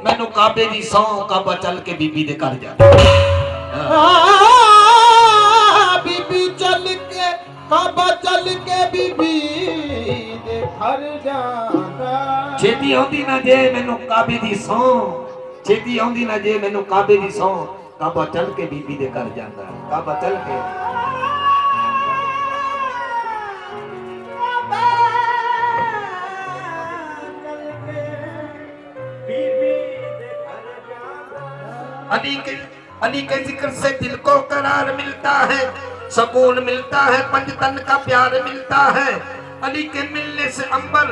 मैनू काबे दी सौ काबा चल के बीबी दे घर जा। बीबी चल के काबा चल के बीबी दे घर जाता। छेती आंदी ना जे मैनू काबे दी सौ। छेती आंदी ना जे मैनू काबे दी सौ काबा चल के बीबी दे घर जाता। काबा चल के अली के जिक्र से दिल को करार मिलता है, सुकून मिलता है, पंजतन का प्यार मिलता है। अली के मिलने से अंबर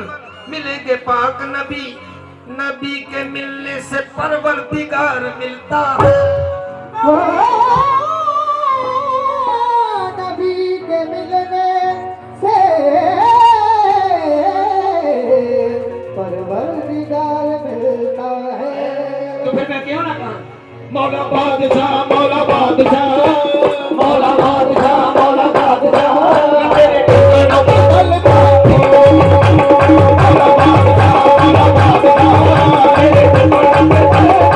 मिलेंगे पाक नबी। नबी के मिलने से परवरदिगार मिलता है। नबी के मिलने से परवरदिगार मिलता है। तो फिर मैं क्यों ना कहा मौला बादशाह मौला बादशाह मौला बादशाह मौला बादशाह तेरे ठिकानों पर चलता मौला बादशाह मौला बादशाह तेरे ठिकानों पर चलता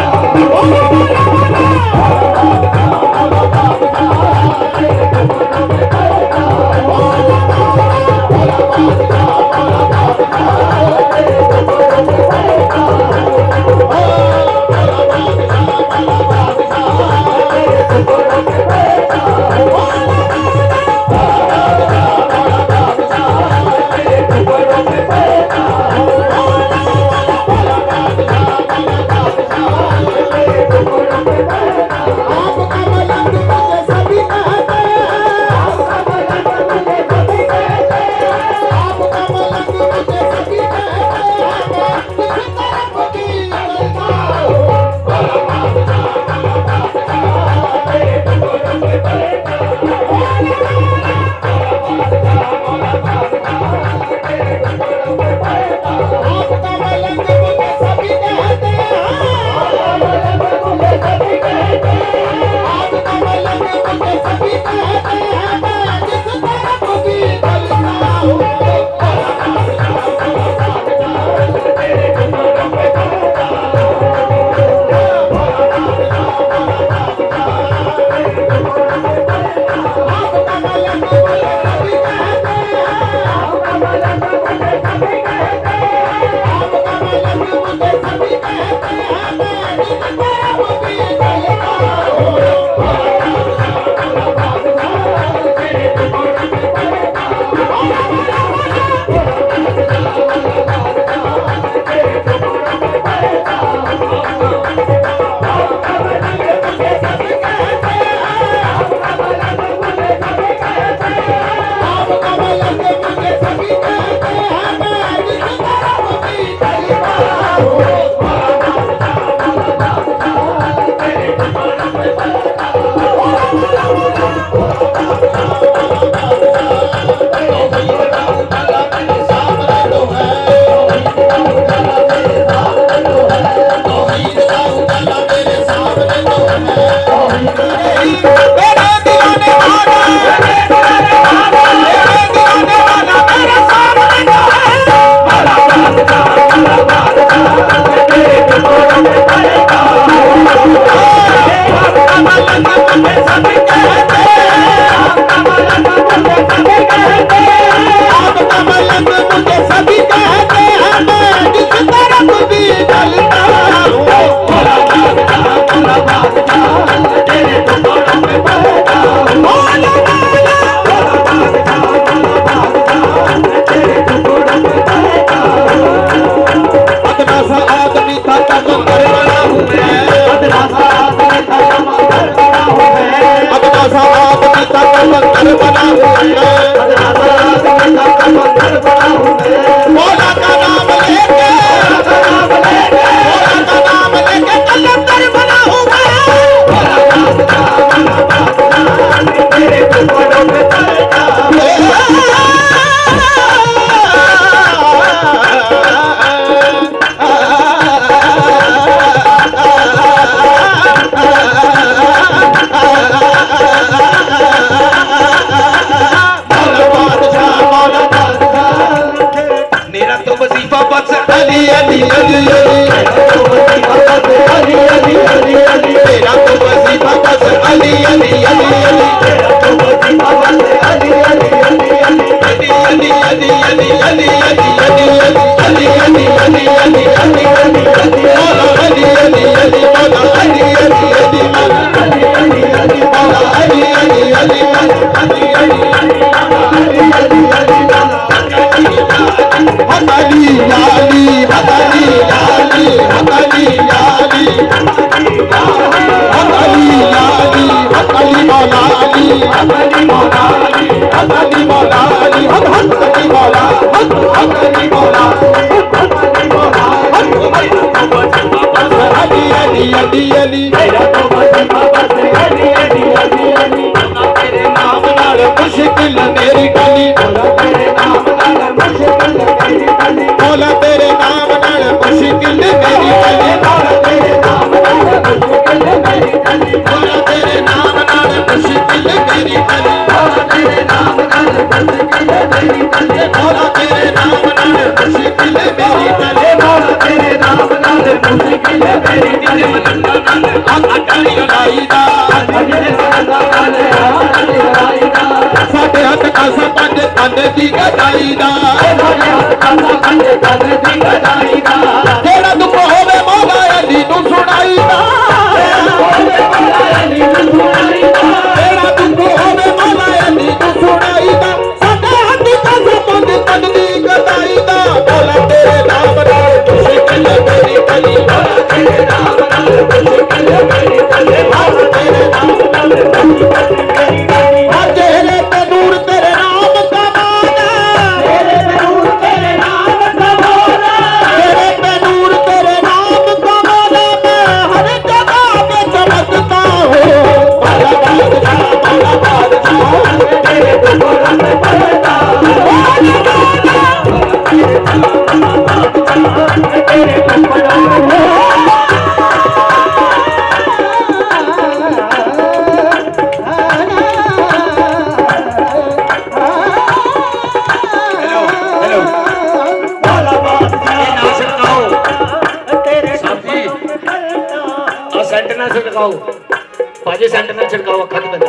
मुश्किल मेरी गली मौला तेरे नाम नाल मुश्किल मेरी गली मौला तेरे नाम नाल मुश्किल मेरी गली मौला तेरे नाम नाल मुश्किल मेरी गली मौला तेरे नाम नाल मुश्किल मेरी गली मौला तेरे नाम नाल मुश्किल मेरी गली मौला तेरे नाम नाल मुश्किल मेरी गली अटाली लाईदा साडे हथ कासा पंज कंध दी गदाई दा जेड़ा दुख होवे मौला अली नू सुनाई दा जेड़ा दुख होवे मौला अली नू सुनाई दा साडे हथ कासा पंज कंध दी गदाई दा मौला तेरे नाम नाल मुश्किल मेरी गली मौला तेरे नाम नाल मुश्किल मेरी गली मौला तेरे नाम नाल मुश्किल मेरी गली तेरे पे नूर तेरे नाम का माना तेरे पे नूर तेरे नाम का माना तेरे पे नूर तेरे नाम का माना मैं हर जगह पे चमकता हूँ मौला बादशाह तेरे दुकान में पड़ता हूँ तेरे दुकान में छिड़काओ बाजे सेंटर में छिड़काओ अखा नहीं बंदा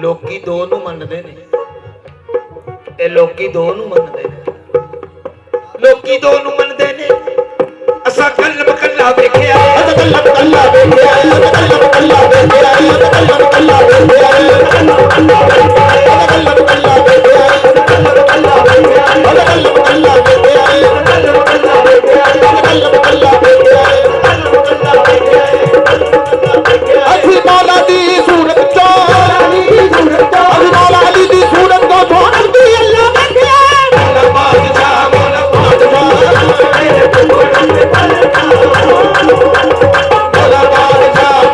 लोकी दो नू मनदे ने ते लोकी दो नू मनदे ने लोकी दो नू मनदे ने असा कल्लब कल्ला वेखिया कल्लब कल्ला वेखिया कल्लब कल्ला वेखिया कल्लब कल्ला वेखिया कल्लब कल्ला वेखिया कल्लब कल्ला वेखिया कल्लब कल्ला वेखिया कल्लब कल्ला वेखिया कल्लब कल्ला वेखिया कल्लब कल्ला वेखिया असी मौला दी सूरत चो मौला अली दी सूरत को छोड़ दी अल्लाह बैठिया मौला बादशाह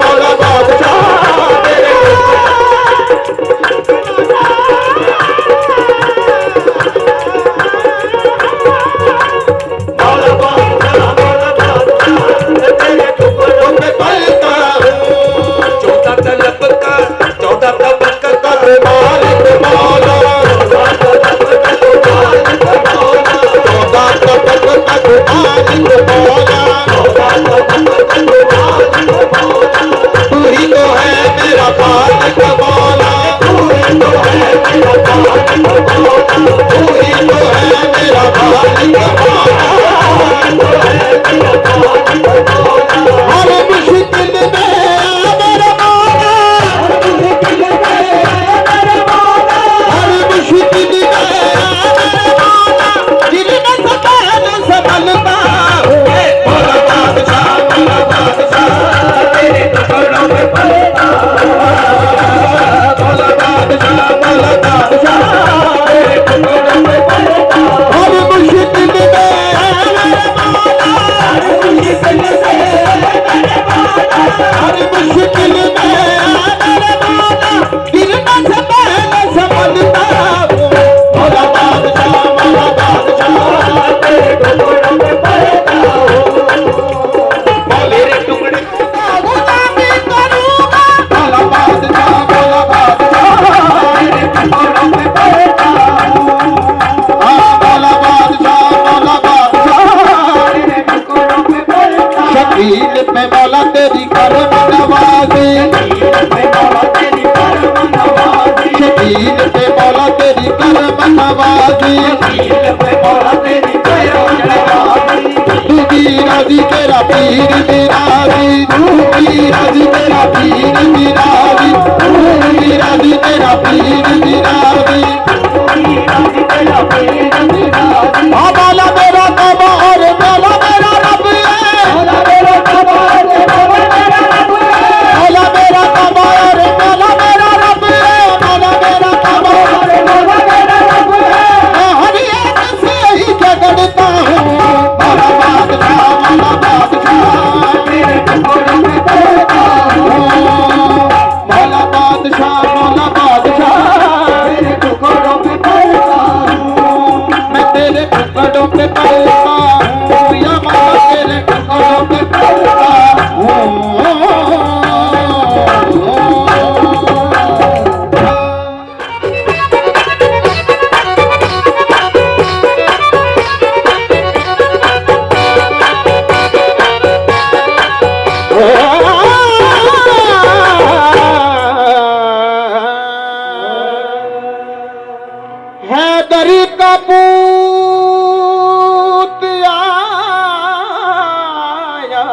मौला बादशाह तेरे करम नवाजी शकील पे मौला तेरी करम नवाजी शकील पे मौला तेरी करम नवाजी तू भी राजी तेरा पीर भी राजी तू भी राजी तेरा पीर भी राजी तू भी राजी तेरा पीर भी राजी तेरा पीर राजी मौला मेरा तबा और मौला मेरा रब है मौला मेरा तबा और मौला मेरा रब है मौला मेरा तबा और मौला मेरा रब है मौला मेरा तबा और मौला मेरा रब है मैं हर एक से ही झगड़ता हूँ मौला बादशाह तेरे टुकड़ों में पड़ता हूँ मौला बादशाह तेरे टुकड़ों में पड़ता हूँ मैं तेरे टुकड़ों पे पलता हूँ या मौला तेरे टुकड़ों पे पलता हूँ हैदरी का पूत आया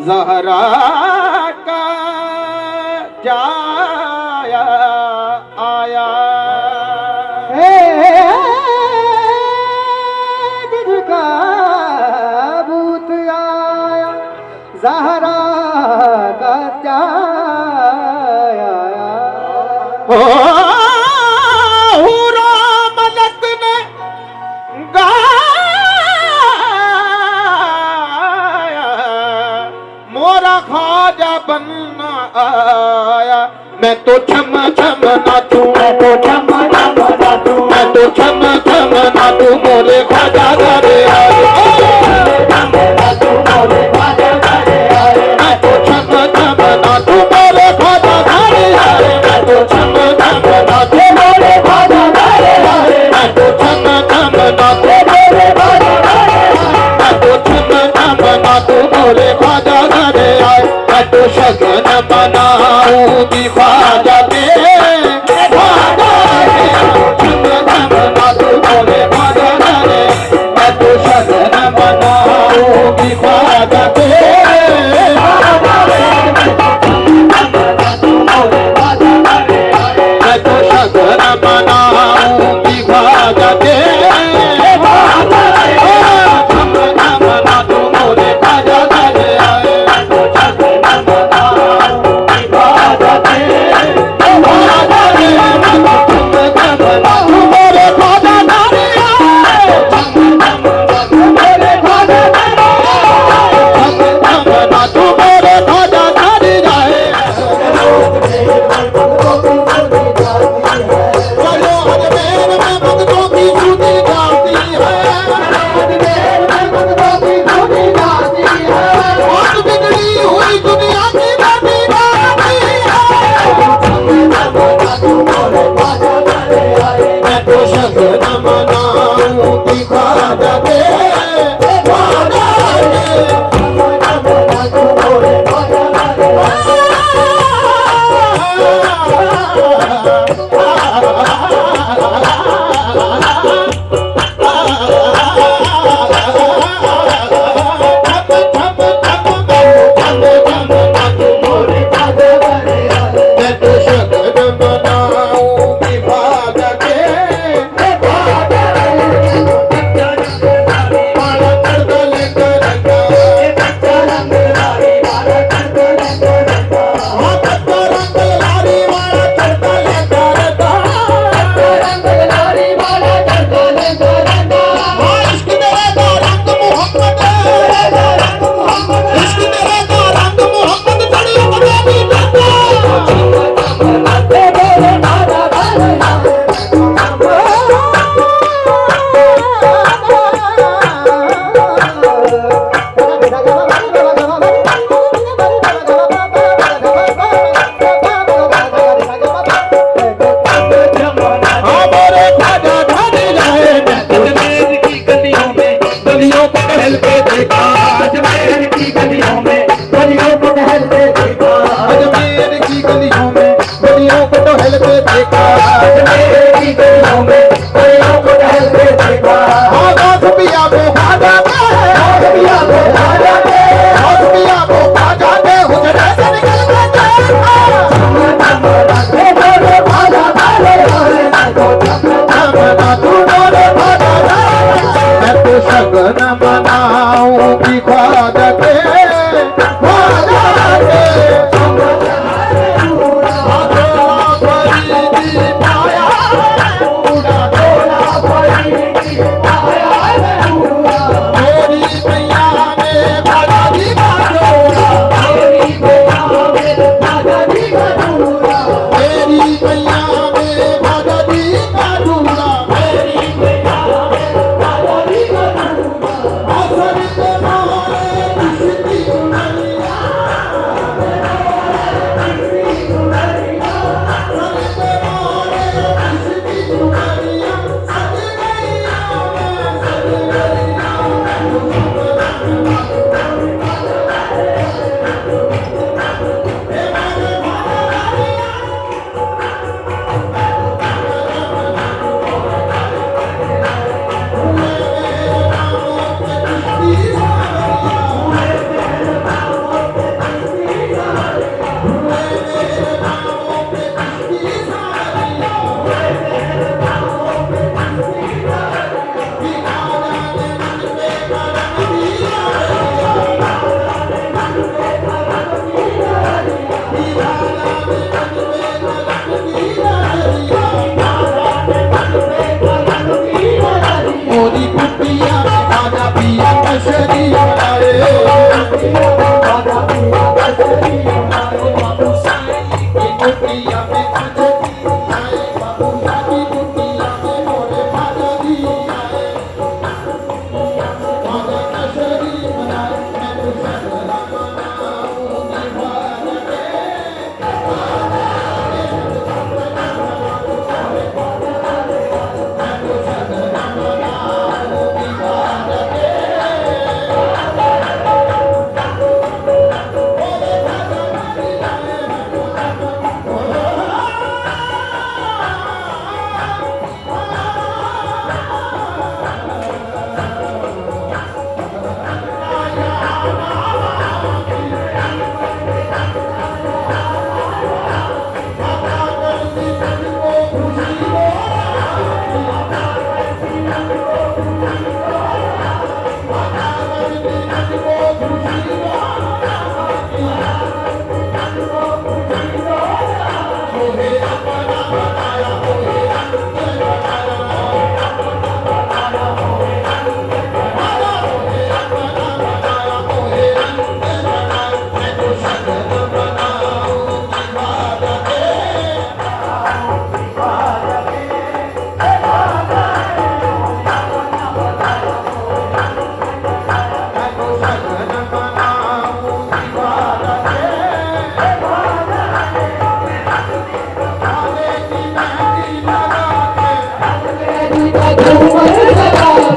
ज़हरा का जाया आया दिल का भूत आया ज़हरा का जाया हुरा मलक ने गाया मोरा ख्वाजा बनना आया मैं तो छम छम नाचूं मैं तो छम छम नाचूं मैं तो छम छम नाचूं मोरे ख्वाजा घरे आए मैं तो छम छम नाचूं मोरे ख्वाजा घरे आए मैं तो छम छम नाचूं मोरे ख्वाजा घरे आए मैं तो छम छम नाचूं मोरे ख्वाजा घरे आए मैं तो छम छम नाचूं मोरे ख्वाजा घरे आए मैं तो शगन मनाऊंगी ख्वाजा के ख्वाजा के छम छम नाचूं मोरे ख्वाजा घरे मैं तो शगन मनाऊंगी ख्वाजा के मैं तो शगन मनाऊंगी ख्वाजा के छम छम नाचूं मोरे ख्वाजा घरे आए मैं तो शगन मनाऊंगी ख्वाजा के देखा, मेरी गलियों में गलियों को टहलते देखा, मौसमिया को भाजा दे, मौसमिया को भाजा दे, मौसमिया को भाजा दे, हुजरे से निकल के देखा, डोले भाजा डाले डोले तो मना तू डोले भाजा दे, मैं तो शगन मनाऊंगी ख्वाजा के, ख्वाजा के। मोदी कुटिया में खाना पिया कशरी बनाए, बाबू साईं की कुटिया में कशरी बनाए, बाबू साईं की कुटिया में मोरे खाना दिया है, खाना कशरी बनाए, मैं तो शगन मनाऊंगी ख्वाजा के।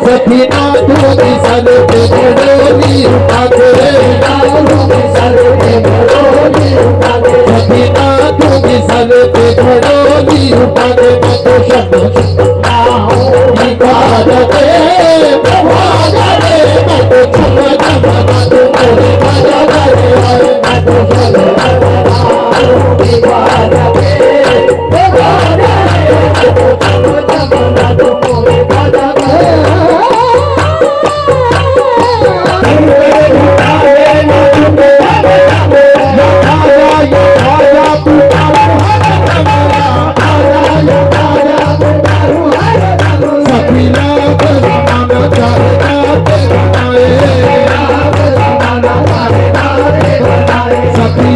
सफीना दूधी सल पे घोड़ी उठा के, सफीना दूधी सल पे घोड़ी उठा के, मैं तो शगन मनाऊंगी ख्वाजा के, ख्वाजा के। मैं तो शगन मनाऊंगी ख्वाजा के, मैं तो शगन मनाऊंगी ख्वाजा के, ख्वाजा के। मैं तो शगन मनाऊंगी ख्वाजा के। सखी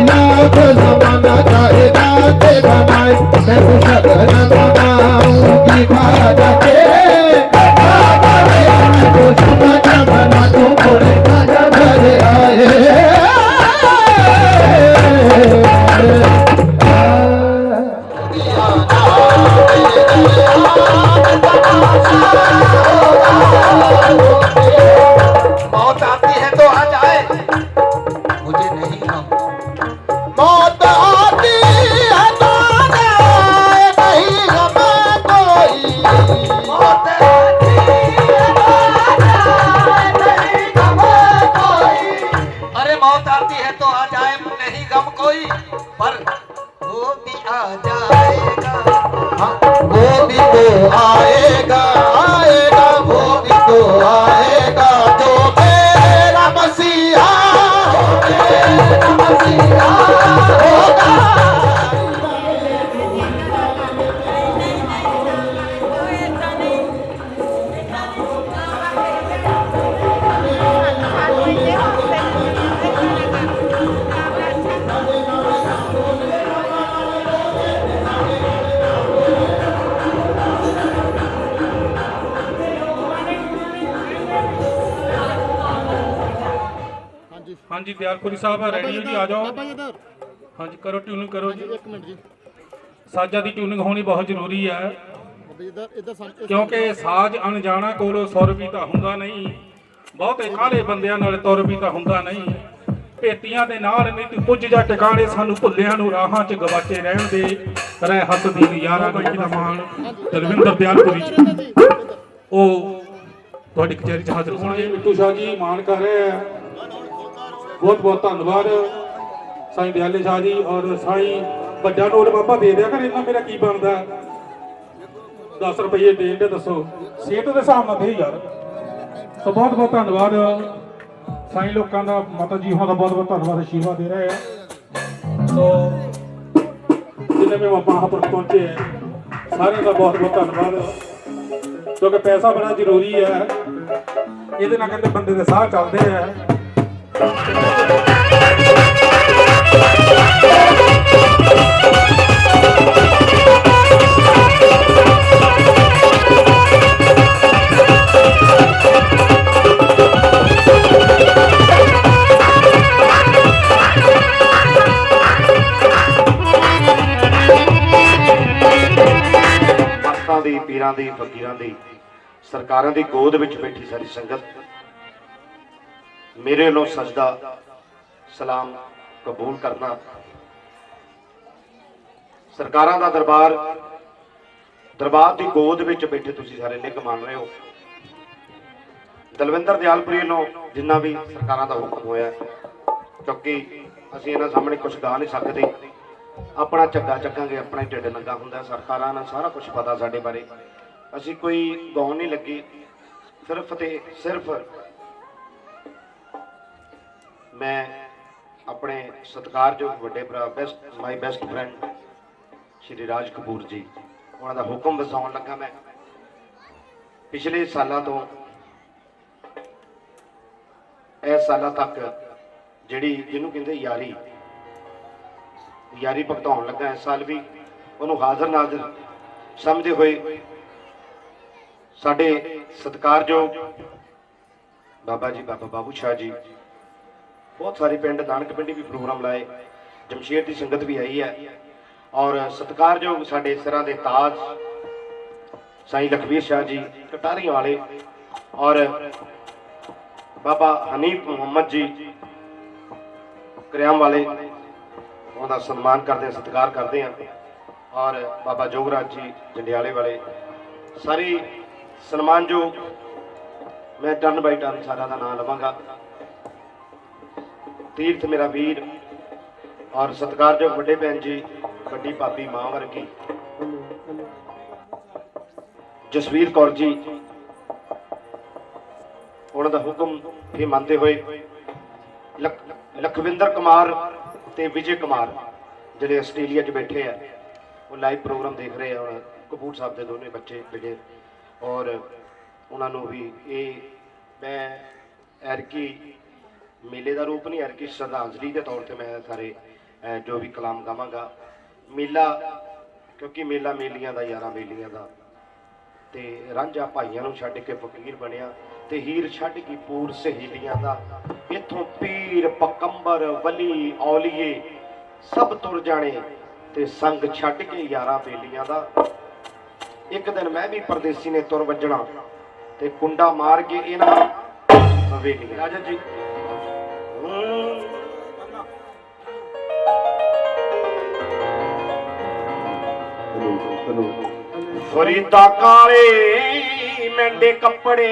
ਹਾਂਜੀ ਦਿਆਲਪੁਰੀ ਸਾਹਿਬ ਰੈਡੀ ਹੋ ਜੀ, ਆ ਜਾਓ। ਬਾਬਾ ਜੀ ਇੱਧਰ ਹਾਂਜੀ ਕਰੋ ਟਿਊਨਿੰਗ ਕਰੋ ਜੀ। ਇੱਕ ਮਿੰਟ ਜੀ। ਸਾਜ਼ਾਂ ਦੀ ਟਿਊਨਿੰਗ ਹੋਣੀ ਬਹੁਤ ਜ਼ਰੂਰੀ ਹੈ, ਬਾਬਾ ਜੀ ਇੱਧਰ ਕਿਉਂਕਿ ਸਾਜ਼ ਅਣਜਾਣਾ ਕੋਲੋਂ ਸੁਰ ਵੀ ਤਾਂ ਹੁੰਦਾ ਨਹੀਂ, ਬਹੁਤੇ ਕਾਹਲੇ ਬੰਦਿਆਂ ਨਾਲ ਤੁਰ ਵੀ ਤਾਂ ਹੁੰਦਾ ਨਹੀਂ। ਭੇਤੀਆਂ ਦੇ ਨਾਲ ਨਿਤ ਪੁੱਜ ਜਾ ਟਿਕਾਣੇ, ਸਾਨੂੰ ਭੁੱਲਿਆਂ ਨੂੰ ਰਾਹਾਂ 'ਚ ਗਵਾਚੇ ਰਹਿਣ ਦੇ, ਰਹਿ ਹੱਸਦੀ ਯਾਰਾਂ ਦਾ ਦਾ ਮਾਣ। ਦਲਵਿੰਦਰ ਦਿਆਲਪੁਰੀ ਜੀ ਉਹ ਤੁਹਾਡੀ ਕਚਹਿਰੀ 'ਚ ਹਾਜ਼ਰ ਹੋਣਗੇ। ਮਿੱਟੂ ਸ਼ਾਹ ਜੀ ਮਾਣ ਕਰ ਰਹੇ ਆ, ਬਹੁਤ ਬਹੁਤ ਧੰਨਵਾਦ ਸਾਈਂ ਦਿਆਲੇ ਸ਼ਾਹ ਜੀ। ਔਰ ਸਾਈਂ ਵੱਡਾ ਨੋਟ ਬਾਬਾ ਦੇ ਦਿਆ ਕਰ, ਇਹਨਾਂ ਮੇਰਾ ਕੀ ਬਣਦਾ 10 ਰੁਪਏ ਦੇਣ ਦੇ, ਦੱਸੋ ਸਿਹਤ ਦੇ ਹਿਸਾਬ ਨਾਲ ਦੇ ਯਾਰ। ਸੋ ਬਹੁਤ ਬਹੁਤ ਧੰਨਵਾਦ ਸਾਈਂ ਲੋਕਾਂ ਦਾ, ਮਾਤਾ ਜੀ ਹੋਣਾ ਦਾ ਬਹੁਤ ਬਹੁਤ ਧੰਨਵਾਦ, ਅਸ਼ੀਰਵਾਦ ਦੇ ਰਹੇ ਆ। ਸੋ ਜਿੰਨੇ ਵੀ ਮਹਾਂਪੁਰਖ ਪਹੁੰਚੇ ਹੈ ਸਾਰਿਆਂ ਦਾ ਬਹੁਤ ਬਹੁਤ ਧੰਨਵਾਦ, ਕਿਉਂਕਿ ਪੈਸਾ ਬੜਾ ਜ਼ਰੂਰੀ ਹੈ, ਇਹਦੇ ਨਾਲ ਕਹਿੰਦੇ ਬੰਦੇ ਦੇ ਸਾਹ ਚੱਲਦੇ ਆ। ਦੀ ਪੀਰਾਂ ਦੀ ਫਕੀਰਾਂ ਦੀ ਸਰਕਾਰਾਂ ਦੀ ਗੋਦ ਵਿੱਚ ਬੈਠੀ ਸਾਰੀ ਸੰਗਤ, ਮੇਰੇ ਵੱਲੋਂ ਸਜਦਾ ਸਲਾਮ ਕਬੂਲ ਕਰਨਾ। ਸਰਕਾਰਾਂ ਦਾ ਦਰਬਾਰ, ਦਰਬਾਰ ਦੀ ਗੋਦ ਵਿੱਚ ਬੈਠੇ ਤੁਸੀਂ ਸਾਰੇ ਨਿੱਘ ਮੰਨ ਰਹੇ ਹੋ। ਦਲਵਿੰਦਰ ਦਿਆਲਪੁਰੀ ਵੱਲੋਂ ਜਿੰਨਾ ਵੀ ਸਰਕਾਰਾਂ ਦਾ ਹੁਕਮ ਹੋਇਆ, ਕਿਉਂਕਿ ਅਸੀਂ ਇਹਨਾਂ ਸਾਹਮਣੇ ਕੁਝ ਗਾ ਨਹੀਂ ਸਕਦੇ, ਆਪਣਾ ਝੱਗਾ ਚੱਕਾਂਗੇ, ਆਪਣਾ ਹੀ ਢਿੱਡ ਨੰਗਾ ਹੁੰਦਾ। ਸਰਕਾਰਾਂ ਨੂੰ ਸਾਰਾ ਕੁਝ ਪਤਾ ਸਾਡੇ ਬਾਰੇ, ਅਸੀਂ ਕੋਈ ਗਾਉਣ ਨਹੀਂ ਲੱਗੇ, ਸਿਰਫ ਤੇ ਸਿਰਫ ਮੈਂ ਆਪਣੇ ਸਤਿਕਾਰਯੋਗ ਵੱਡੇ ਭਰਾ ਮਾਈ ਬੈਸਟ ਫਰੈਂਡ ਸ਼੍ਰੀ ਰਾਜ ਕਪੂਰ ਜੀ ਉਹਨਾਂ ਦਾ ਹੁਕਮ ਵਸਾਉਣ ਲੱਗਾ। ਮੈਂ ਪਿਛਲੇ ਸਾਲਾਂ ਤੋਂ ਇਸ ਸਾਲਾਂ ਤੱਕ ਜਿਹੜੀ ਜਿਹਨੂੰ ਕਹਿੰਦੇ ਯਾਰੀ ਭਗਤਾਉਣ ਲੱਗਾ, ਇਸ ਸਾਲ ਵੀ ਉਹਨੂੰ ਹਾਜ਼ਰ ਨਾਜ਼ਰ ਸਮਝਦੇ ਹੋਏ ਸਾਡੇ ਸਤਿਕਾਰਯੋਗ ਬਾਬਾ ਜੀ, ਬਾਬਾ ਬਾਬੂ ਸ਼ਾਹ ਜੀ, ਬਹੁਤ ਸਾਰੇ ਪਿੰਡ ਨਾਨਕ ਪਿੰਡੀ ਵੀ ਪ੍ਰੋਗਰਾਮ ਲਾਏ, ਜਮਸ਼ੇਰ ਦੀ ਸੰਗਤ ਵੀ ਆਈ ਹੈ, ਔਰ ਸਤਿਕਾਰਯੋਗ ਸਾਡੇ ਸਿਰਾਂ ਦੇ ਤਾਜ ਸਾਈਂ ਲਖਵੀਰ ਸ਼ਾਹ ਜੀ ਕਟਾਰੀਆਂ ਵਾਲੇ, ਔਰ ਬਾਬਾ ਹਨੀਫ ਮੁਹੰਮਦ ਜੀ ਕਰਿਆਮ ਵਾਲੇ, ਉਹਦਾ ਸਨਮਾਨ ਕਰਦੇ ਹਾਂ, ਸਤਿਕਾਰ ਕਰਦੇ ਹਾਂ, ਔਰ ਬਾਬਾ ਜੋਗਰਾਜ ਜੀ ਜੰਡਿਆਲੇ ਵਾਲੇ, ਸਾਰੇ ਸਨਮਾਨਯੋਗ। ਮੈਂ ਟਨ ਬਾਈ ਟਨ ਸਾਰਿਆਂ ਦਾ ਨਾਮ ਲਵਾਂਗਾ। ਤੀਰਥ ਮੇਰਾ ਵੀਰ ਔਰ ਸਤਿਕਾਰਯੋਗ ਵੱਡੇ ਭੈਣ ਜੀ, ਵੱਡੀ ਭਾਬੀ ਮਾਂ ਵਰਗੀ ਜਸਵੀਰ ਕੌਰ ਜੀ, ਉਹਨਾਂ ਦਾ ਹੁਕਮ ਇਹ ਮੰਨਦੇ ਹੋਏ ਲਖਵਿੰਦਰ ਕੁਮਾਰ ਤੇ ਵਿਜੇ ਕੁਮਾਰ ਜਿਹੜੇ ਆਸਟ੍ਰੇਲੀਆ 'ਚ ਬੈਠੇ ਆ, ਉਹ ਲਾਈਵ ਪ੍ਰੋਗਰਾਮ ਦੇਖ ਰਹੇ ਆ। ਹੁਣ ਕਪੂਰ ਸਾਹਿਬ ਦੇ ਦੋਨੇ ਬੱਚੇ ਵਿਜੇ, ਔਰ ਉਹਨਾਂ ਨੂੰ ਵੀ ਇਹ ਮੈਂ ਐਰਕੀ ਮੇਲੇ ਦਾ ਰੂਪ ਨਹੀਂ, ਐਰਕੀ ਸ਼ਰਧਾਂਜਲੀ ਦੇ ਤੌਰ ਤੇ ਮੈਂ ਸਾਰੇ ਜੋ ਵੀ ਕਲਾਮ ਗਾਵਾਂਗਾ। ਮੇਲਾ, ਕਿਉਂਕਿ ਮੇਲਾ ਮੇਲੀਆਂ ਦਾ, ਯਾਰਾਂ ਬੇਲੀਆਂ ਦਾ, ਤੇ ਰਾਂਝਾ ਭਾਈਆਂ ਨੂੰ ਛੱਡ ਕੇ ਫਕੀਰ ਬਣਿਆ, ਤੇ ਹੀਰ ਛੱਡ ਗਈ ਪੂਰ ਸਹੇਲੀਆਂ ਦਾ। ਇੱਥੋਂ ਪੀਰ ਪਕੰਬਰ ਵਲੀ ਔਲੀਏ ਸਭ ਤੁਰ ਜਾਣੇ, ਤੇ ਸੰਗ ਛੱਡ ਕੇ ਯਾਰਾਂ ਬੇਲੀਆਂ ਦਾ। ਇੱਕ ਦਿਨ ਮੈਂ ਵੀ ਪਰਦੇਸੀ ਨੇ ਤੁਰ ਵੱਜਣਾ, ਤੇ ਕੁੰਡਾ ਮਾਰ ਕੇ ਇਹਨਾਂ ਹਵੇਲੀ ਰਾਜਾ ਜੀ ਫਰੀਦਾ ਕਾਲੇ ਮੈਂਡੇ ਕੱਪੜੇ,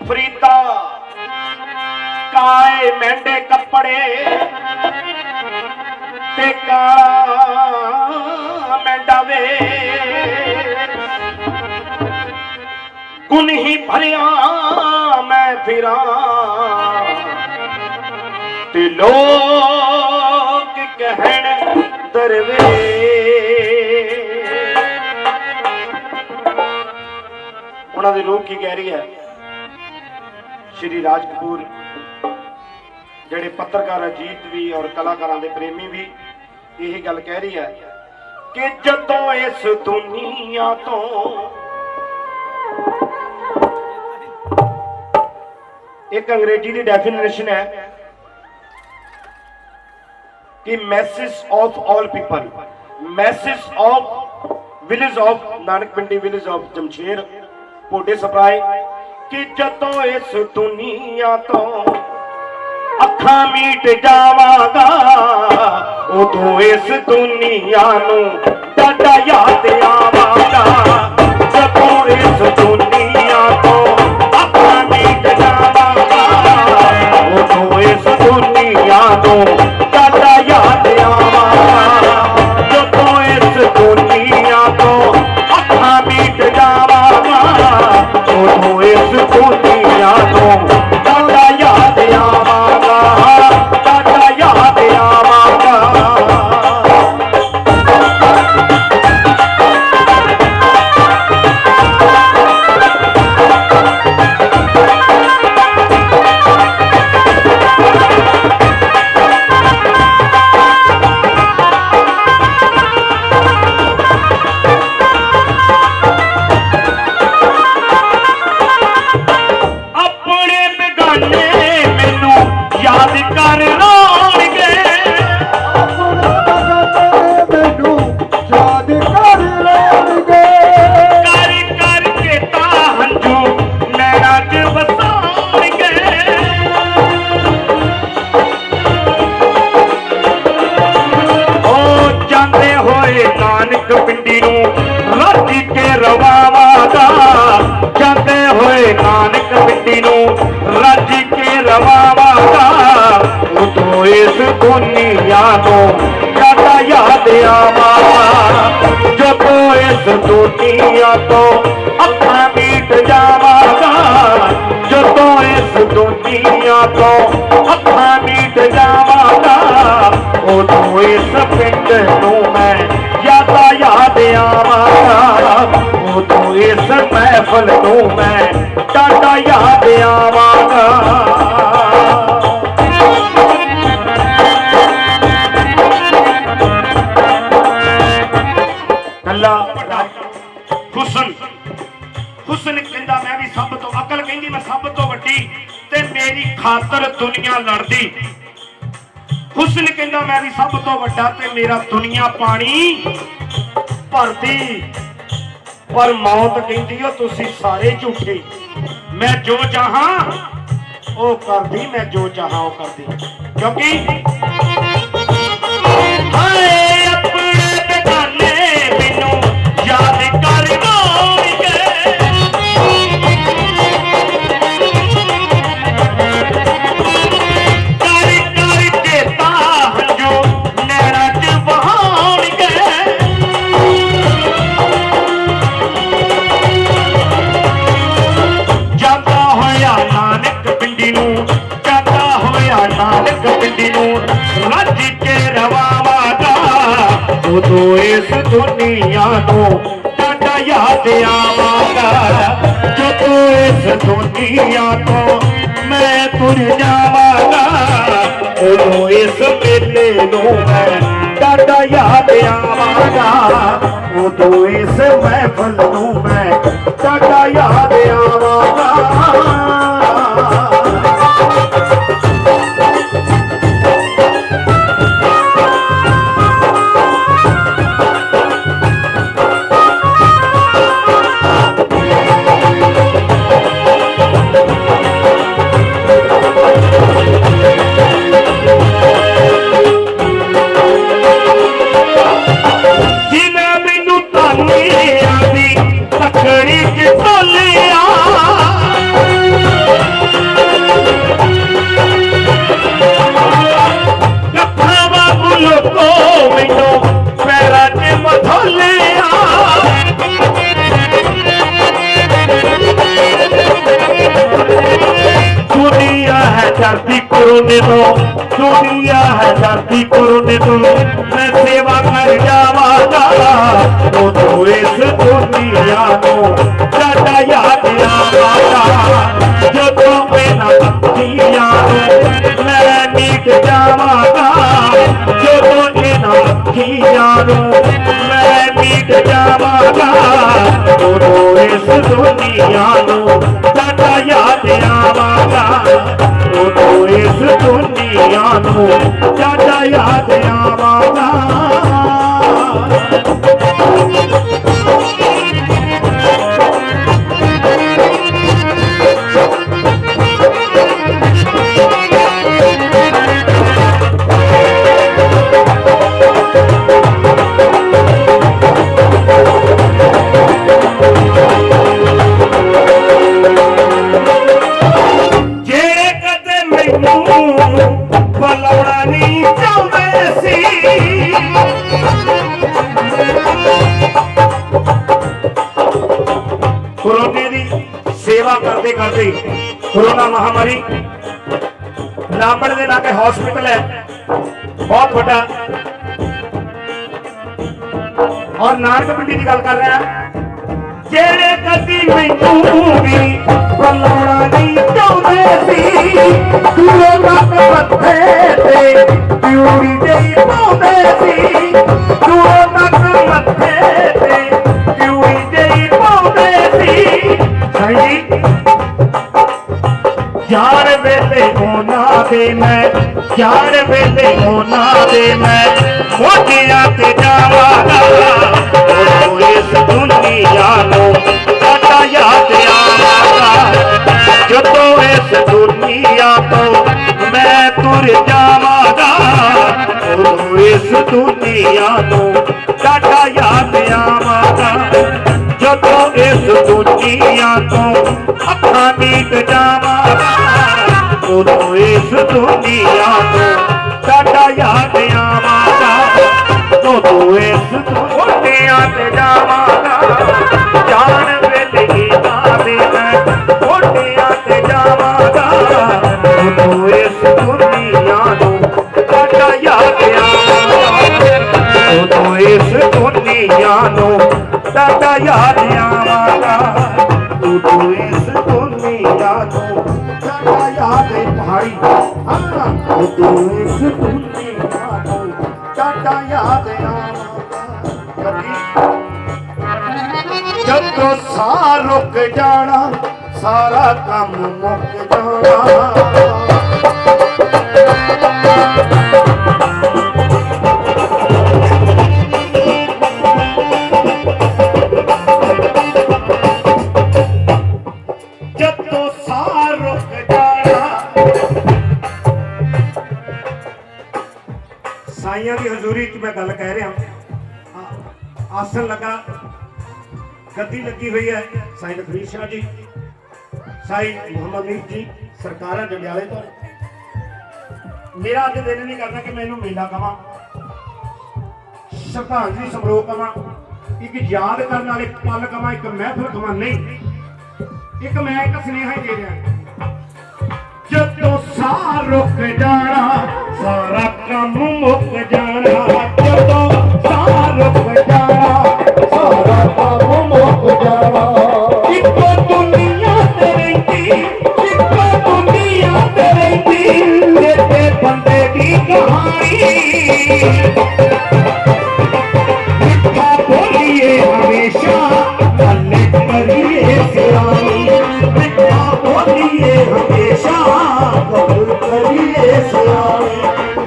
ਫਰੀਦਾ ਕਾਲੇ ਮੈਂਡੇ ਕੱਪੜੇ, ਤੇ ਕਾਲਾ ਮੈਂਡਾ ਵੇ ਗੁਨਹੀ ਭਰਿਆ ਮੈਂ ਫਿਰਾਂ, ਤੇ ਲੋਕ ਕਹਿਣ ਦਰਵੇ। ਉਹਨਾਂ ਦੇ ਲੋਕ ਕੀ ਕਹਿ ਰਹੀ ਹੈ? ਸ਼੍ਰੀ ਰਾਜ ਕਪੂਰ ਜਿਹੜੇ ਪੱਤਰਕਾਰ ਅਜੀਤ ਵੀ ਔਰ ਕਲਾਕਾਰਾਂ ਦੇ ਪ੍ਰੇਮੀ ਵੀ ਇਹ ਗੱਲ ਕਹਿ ਰਹੀ ਹੈ ਕਿ ਜਦੋਂ ਇਸ ਦੁਨੀਆ ਤੋਂ एक अंग्रेजी की डेफिनेशन है कि message of all people, message of village of Nanak Pindi, village of Jamsher पोडे सप्लाई, कि जदों इस दुनिया तो अखा मीट जावागा उदों इस दुनिया नू डाडा याद आवागा। जदों इस दुनिया तो अखा मीट जावागा उदों इस दुनिया नू डाडा याद आवागा। जदों इस दुनिया तो अखा मीट जावागा उदों इस दुनिया नू डाडा याद आवागा, डाडा याद आवागा। अपने बेगाने मैनू याद कर लाउणगे, ਮੈਨੂੰ ਯਾਦ ਕਰ ਲੈਣਗੇ। कर कर के ता हंजू नैना च वसाउणगे। ओ जांदे होए नानक पिंडी नू राजी के रवावागा, जांदे होए नानक पिंडी नू राजी के रवावागा। उदों इस दुनिया नू डाडा याद आवागा। जदों इस दुनिया तो अखा मीट जावागा, जदों इस दुनिया तो अखा मीट जावागा उदों इस पिंड नू मैं यादा याद आवागा। उदों इस महफल नू मैं डाडा याद आवागा। हुसन हुसन कहंदा मैं भी सब तो, अकल कहंदी मैं सब तो वड्डी ते मेरी खातर दुनिया लड़दी। हुसन कहंदा मैं भी सब तो वड्डा ते मेरा दुनिया पानी भरदी। पर मौत कहंदी ओ तुसी सारे झूठे, मैं जो चाहां ओ करदी, मैं जो चाहां ओ करदी। क्योंकि हाय अपने बेगाने मैनू याद कर लाउणगे। कर कर के ता हंजू नैना च वहाउणगे। जांदा होया नानक पिंडी नू, जांदा होया नानक पिंडी नू राजी के रवावागा। उदों इस दुनिया नू डाडा याद आवागा। जदों इस दुनिया तो मैं तुर जावागा उदों इस मेले नू मैं डाडा याद आवागा। उदों इस महफल नू मैं डाडा याद आवागा। जिन्हें मैनू तानिया दी तकड़ी च तोलिया, कथावा बुलो को मैनू पैरा च मथोलिया। दुनिया है धरती कुरुने दो, दुनिया है धरती कुरुने दो, मैं सेवा कर जावागा। उदों इस दुनिया नू डाडा याद आवागा। जदों मैना अखियां नू मैं मीट जावागा, जदों इन्हां अखियां नू मैं मीट जावागा। उदों इस दुनिया नू डाडा याद आवागा। याद आवागा। ਬੁਲਾਉਣਾ ਨਹੀਂ ਚਾਹੁੰਦੇ ਸੀ, ਕੋਰੋਨਾ ਦੀ ਸੇਵਾ ਕਰਦੇ ਕਰਦੇ ਕੋਰੋਨਾ ਮਹਾਮਾਰੀ ਲਾਂਬੜ ਦੇ ਲਾਗੇ ਹਸਪੀਟਲ ਹੈ ਬਹੁਤ ਵੱਡਾ, ਔਰ ਨਾਨਕ ਪਿੰਡੀ ਦੀ ਗੱਲ ਕਰ ਰਿਹਾ, ਜਿਹੜੇ ਕਦੀ ਮੈਨੂੰ ਵੀ ਬੁਲਾਉਣਾ ਨਹੀਂ ਚਾਹੁੰਦੇ ਸੀ, ਦੂਰੋਂ ਤੱਕ ਮੱਥੇ ਤੇ ਪਿਉਰੀ ਜਿਹੀ ਪਾਉਂਦੇ ਸੀ, ਦੂਰੋਂ ਤੱਕ ਮੱਥੇ ਤੇ ਪਿਉਰੀ ਜਿਹੀ ਪਾਉਂਦੇ ਸੀ। ਸਹੀ ਯਾਰ ਵੇਲੇ ਉਹਨਾਂ ਦੇ ਮੈਂ, ਯਾਰ ਵੇਲੇ ਉਹਨਾਂ ਦੇ ਮੈਂ ਮੋਢਿਆਂ ਤੇ ਜਾਵਾਂਗਾ, ਉਹ ਇਸ ਦੁਨੀਆ ਨੂੰ ਸਾਡਾ ਯਾਦ ਆਵਾਂਗਾ, ਜਦੋਂ ਇਸ ਦੁਨੀਆ ਤੋਂ ਮੈਂ ਤੁਰ ਜਾਵਾਂਗਾ, ਉਹ ਇਸ ਦੁਨੀਆ ਨੂੰ ਸਾਡਾ ਯਾਦ ਆਵਾਂਗਾ, ਜਦੋਂ ਇਸ ਦੁਨੀਆ ਤੋਂ ਅੱਖਾਂ ਮੀਟ ਜਾਵਾਂਗਾ, ਉਦੋਂ ਇਸ ਦੁਨੀਆ ਤੋਂ ਸਾਡਾ ਯਾਦ ਆਵਾਂਗਾ, ਉਦੋਂ ਇਸ ਦੁਨੀਆ ਤੇ ਜਾਵਾਂਗਾ, ਜਾਣ ਵੇਲੇ ਗੀਤਾਂ ਦੇ ਮੈਂ ਮੋਢਿਆਂ ਤੇ ਜਾਵਾਂਗਾ, ਉਦੋਂ ਇਸ ਦੁਨੀਆ ਨੂੰ ਸਾਡਾ ਯਾਦ ਆਵਾਂਗਾ, ਉਦੋਂ ਇਸ ਦੁਨੀਆ ਨੂੰ ਸਾਡਾ ਯਾਦ ਆਵਾਂਗਾ, ਉਦੋਂ ਇਸ ਦੁਨੀਆ ਨੂੰ ਸਾਡਾ ਯਾਦ ਭਾਈ, ਹਾਂ ਉਦੋਂ ਇਸ ਦੁਨੀਆ ਨੂੰ ਸਾਡਾ ਯਾਦ ਆਵਾਂਗਾ। ਜਦੋਂ ਸਾਹ ਰੁਕ ਜਾਣਾ ਸਾਰਾ ਕੰਮ ਮੁੱਕ ਜਾਣਾ, ਜਦੋਂ ਸਾਹ ਰੁਕ ਜਾਣਾ। ਸਾਈਆਂ ਦੀ ਹਜ਼ੂਰੀ 'ਚ ਮੈਂ ਗੱਲ ਕਹਿ ਰਿਹਾ, ਆਸਣ ਲੱਗਾ, ਗੱਦੀ ਲੱਗੀ ਹੋਈ ਹੈ, ਸਾਈਂ ਲਖਵੀਰ ਸ਼ਾਹ ਜੀ, ਸਾਈਂ ਮੁਹੰਮਦ ਮੀਰ ਜੀ, ਸਰਕਾਰਾਂ ਜੰਡਿਆਲੇ ਤੋਂ। ਮੇਰਾ ਅੱਜ ਦਿਲ ਨਹੀਂ ਕਰਦਾ ਕਿ ਮੈਂ ਇਹਨੂੰ ਮੇਲਾ ਕਵਾਂ, ਸ਼ਰਧਾਂਜਲੀ ਸਮਾਰੋਹ ਕਵਾਂ, ਇੱਕ ਯਾਦ ਕਰਨ ਵਾਲੇ ਪਲ ਕਵਾਂ, ਇੱਕ ਮਹਿਫਲ ਕਵਾਂ, ਨਹੀਂ, ਇੱਕ ਮੈਂ ਇੱਕ ਸੁਨੇਹਾ ਹੀ ਦੇ ਰਿਹਾ, ਜਦੋਂ ਸਾਹ ਰੁਕ ਜਾਣਾ ਸਾਰਾ ਕੰਮ ਮੁੱਕ ਜਾਣਾ, ਜਦੋਂ ਸਾਹ ਰੁਕ ਜਾਣਾ ਸਾਰਾ ਕੰਮ ਮੁੱਕ ਜਾਣਾ, ਇੱਕੋ ਦੁਨੀਆ ਤੇ ਰਹਿੰਦੀ, ਇੱਕੋ ਦੁਨੀਆ ਤੇ ਰਹਿੰਦੀ, ਤੇ ਬੰਦੇ ਦੀ ਕਹਾਣੀ, ਮਿੱਠਾ ਬੋਲੀਏ ਹਮੇਸ਼ਾ ਗੱਲ ਕਰੀਏ ਸਿਆਣੀ, ਮਿੱਠਾ ਬੋਲੀਏ ਹਮੇਸ਼ਾ ਗੱਲ ਕਰੀਏ ਸਿਆਣੀ,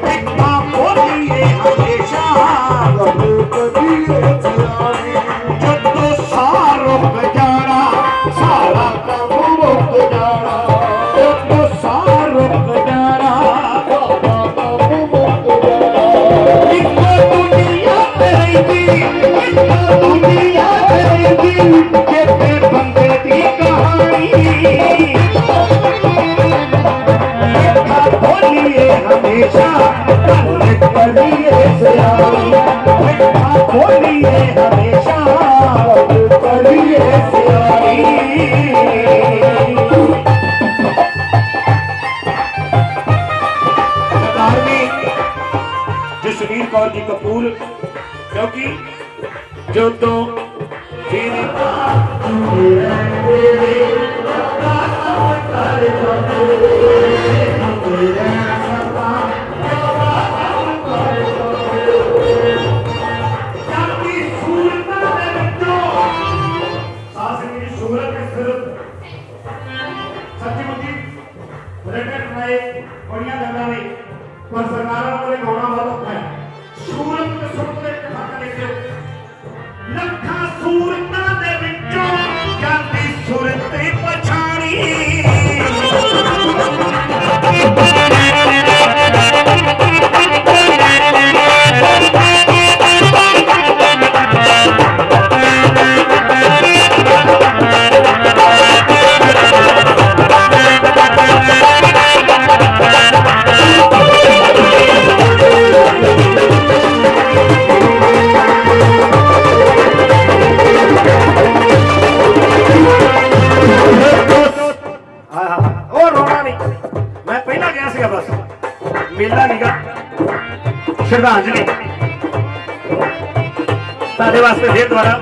ਮਿੱਠਾ ਬੋਲੀਏ ਹਮੇਸ਼ਾ ਗੱਲ ਕਰੀਏ ਸਿਆਣੀ, ਜਦੋਂ ਸਾਹ ਰੁਕ ਸੂਰਤਾਂ ਦੇ ਵਿੱਚੋਂ ਜਾਂਦੀ ਸੁਰਤ ਪਛਾਣੀ ਉਹ ਰੋਣਾ ਨਹੀਂ, ਮੈਂ ਪਹਿਲਾਂ ਗਿਆ ਸੀਗਾ ਬਸ ਮੇਲਾ ਨੀਗਾ ਸ਼ਰਧਾਂਜਲੀ ਤੁਹਾਡੇ ਵਾਸਤੇ ਫੇਰ ਦੁਬਾਰਾ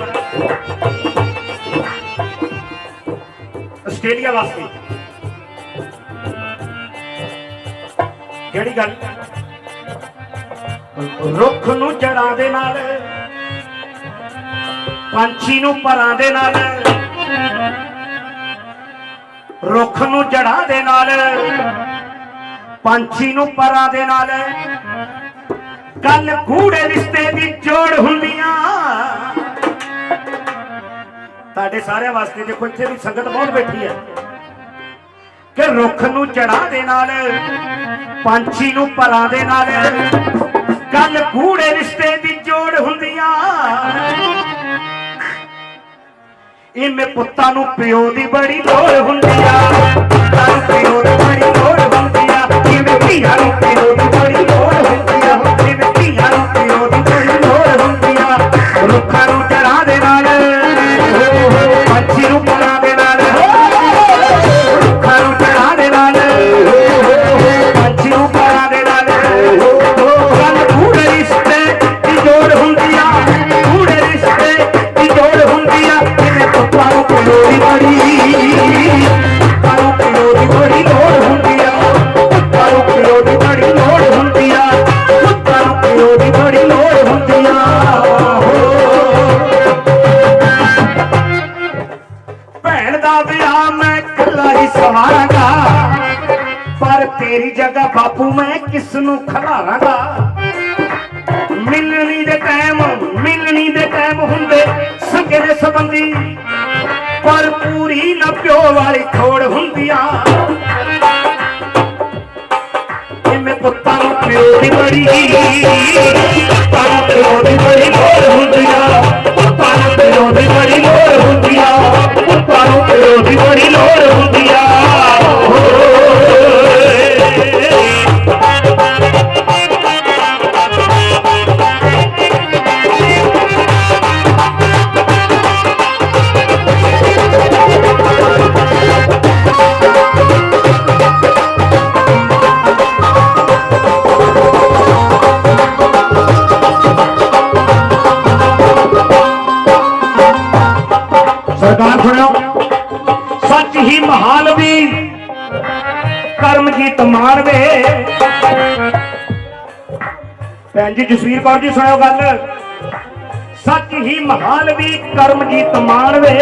ਆਸਟ੍ਰੇਲੀਆ ਵਾਸਤੇ ਕਿਹੜੀ ਗੱਲ ਰੁੱਖ ਨੂੰ ਜੜਾਂ ਦੇ ਨਾਲ ਪੰਛੀ ਨੂੰ ਪਰਾਂ ਦੇ ਨਾਲ ਰੁੱਖ ਨੂੰ ਜੜਾਂ ਦੇ ਨਾਲ ਪੰਛੀ ਨੂੰ ਪਰਾਂ ਦੇ ਨਾਲ ਗੱਲ ਗੂੜੇ ਰਿਸ਼ਤੇ ਦੀ ਜੋੜ ਹੁੰਦੀਆਂ ਤੁਹਾਡੇ ਸਾਰਿਆਂ ਵਾਸਤੇ ਦੇਖੋ ਇੱਥੇ ਵੀ ਸੰਗਤ ਬਹੁਤ ਬੈਠੀ ਹੈ ਕਿ ਰੁੱਖ ਨੂੰ ਜੜਾਂ ਦੇ ਨਾਲ ਪੰਛੀ ਨੂੰ ਪਰਾਂ ਦੇ ਨਾਲ ਗੱਲ ਗੂੜੇ ਰਿਸ਼ਤੇ ਦੀ ਜੋੜ ਹੁੰਦੀਆਂ ਇਵੇਂ ਪੁੱਤਾਂ ਨੂੰ ਪਿਓ ਦੀ ਬੜੀ ਲੋੜ ਹੁੰਦੀ ਆ ਪੁੱਤਾਂ ਨੂੰ ਪਿਓ ਦੀ ਬੜੀ ਲੋੜ ਹੁੰਦੀ ਆ ਇਵੇਂ ਧੀਆਂ ਨੂੰ ਪਿਓ ਦੀ ਬੜੀ ਲੋੜ ਹੁੰਦੀ ਆ ਇਵੇਂ ਧੀਆਂ ਨੂੰ ਪਿਓ ਦੀ ਬੜੀ ਲੋੜ ਹੁੰਦੀ ਆ ਰੁੱਖਾਂ ਨੂੰ ਜੜਾਂ ਦੇ ਨਾਲ ਪੰਛੀ ਨੂੰ ਪਰਾਂ ਦੇ ਨਾਲ ਰੁੱਖਾਂ ਨੂੰ ਜੜਾਂ ਦੇ ਨਾਲ ਪੰਛੀ ਨੂੰ ਪਰਾਂ ਦੇ ਨਾਲ ਗੱਲ ਗੂੜੇ ਰਿਸ਼ਤੇ ਦੀ ਜੋੜ ਹੁੰਦੀ ਆ ਗੂੜੇ ਰਿਸ਼ਤੇ ਦੀ ਜੋੜ ਹੁੰਦੀ ਆ ਪੁੱਤਾਂ ਨੂੰ ਪਿਓ ਦੀ ਬੜੀ ਲੋੜ ਹੁੰਦੀ ਆ ਪੁੱਤਾਂ ਨੂੰ ਪਿਓ ਦੀ ਬੜੀ ਲੋੜ ਹੁੰਦੀ ਆ ਪੁੱਤਾਂ ਨੂੰ ਪਿਓ ਦੀ ਬੜੀ ਲੋੜ ਹੁੰਦੀ ਆ ਭੈਣ ਦਾ ਵਿਆਹ ਮੈਂ ਇਕੱਲਾ ਹੀ ਸਵਾਰਾਂਗਾ ਪਰ ਤੇਰੀ ਜਗ੍ਹਾ ਬਾਪੂ ਮੈਂ ਕਿਸ ਨੂੰ ਖਿਲਾਰਾਂਗਾ ਮਿਲਣੀ ਦੇ ਟਾਈਮ ਹੁੰਦੇ ਸਕੇ ਦੇ ਸੰਬੰਧੀ ਪਰ ਪੂਰੀ ਨਾ ਪਿਓ ਵਾਲੀ ਥੋੜ ਹੁੰਦੀਆਂ ਇਵੇਂ ਪੁੱਤਾਂ ਨੂੰ ਪਿਓ ਦੀ ਬੜੀ ਪੁੱਤਾਂ ਨੂੰ ਪਿਓ ਦੀ ਬੜੀ ਲੋੜ ਹੁੰਦੀ ਆ ਪੁੱਤਾਂ ਨੂੰ ਪਿਓ ਦੀ ਬੜੀ ਲੋੜ ਹੁੰਦੀ ਆ ਪੁੱਤਾਂ ਨੂੰ ਪਿਓ ਦੀ ਬੜੀ ਲੋੜ ਹੁੰਦੀ ਆ ਸਰਕਾਰ ਸੁਣਿਓ ਸੱਚ ਹੀ ਮਹਾਲਵੀ ਕਰਮਜੀਤ ਮਾਣਵੇ ਭੈਣ ਜੀ ਜਸਵੀਰ ਕੌਰ ਜੀ ਸੁਣਿਓ ਗੱਲ ਸੱਚ ਹੀ ਮਹਾਲਵੀ ਕਰਮਜੀਤ ਮਾਣਵੇ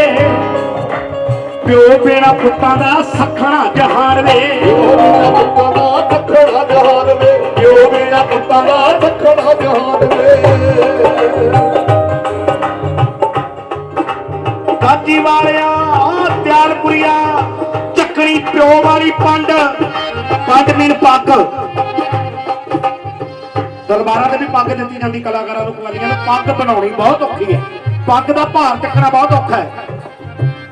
ਪਿਓ ਬਿਨਾ ਪੁੱਤਾਂ ਦਾ ਸਖਣਾ ਜਹਾਨ ਵੇ ਪੁੱਤਾਂ ਦਾ ਸਖਣਾ ਜਹਾਨ ਵੇ ਪਿਓ ਬਿਨਾ ਪੁੱਤਾਂ ਦਾ ਸਖਣਾ ਜਹਾਨ ਵੇ ਕਾਜੀ ਵਾਲਿਆ ਤਿਆਲਪੁਰੀਆ ਚੱਕਣੀ ਪਿਓ ਵਾਲੀ ਪੰਡ ਮੀਨ ਪੱਗ ਦਰਬਾਰਾਂ ਤੇ ਵੀ ਪੱਗ ਦਿੱਤੀ ਜਾਂਦੀ ਕਲਾਕਾਰਾਂ ਨੂੰ ਕਵਾਲੀਆਂ ਨੂੰ ਪੱਗ ਬਣਾਉਣੀ ਬਹੁਤ ਔਖੀ ਹੈ ਪੱਗ ਦਾ ਭਾਰ ਚੱਕਣਾ ਬਹੁਤ ਔਖਾ ਹੈ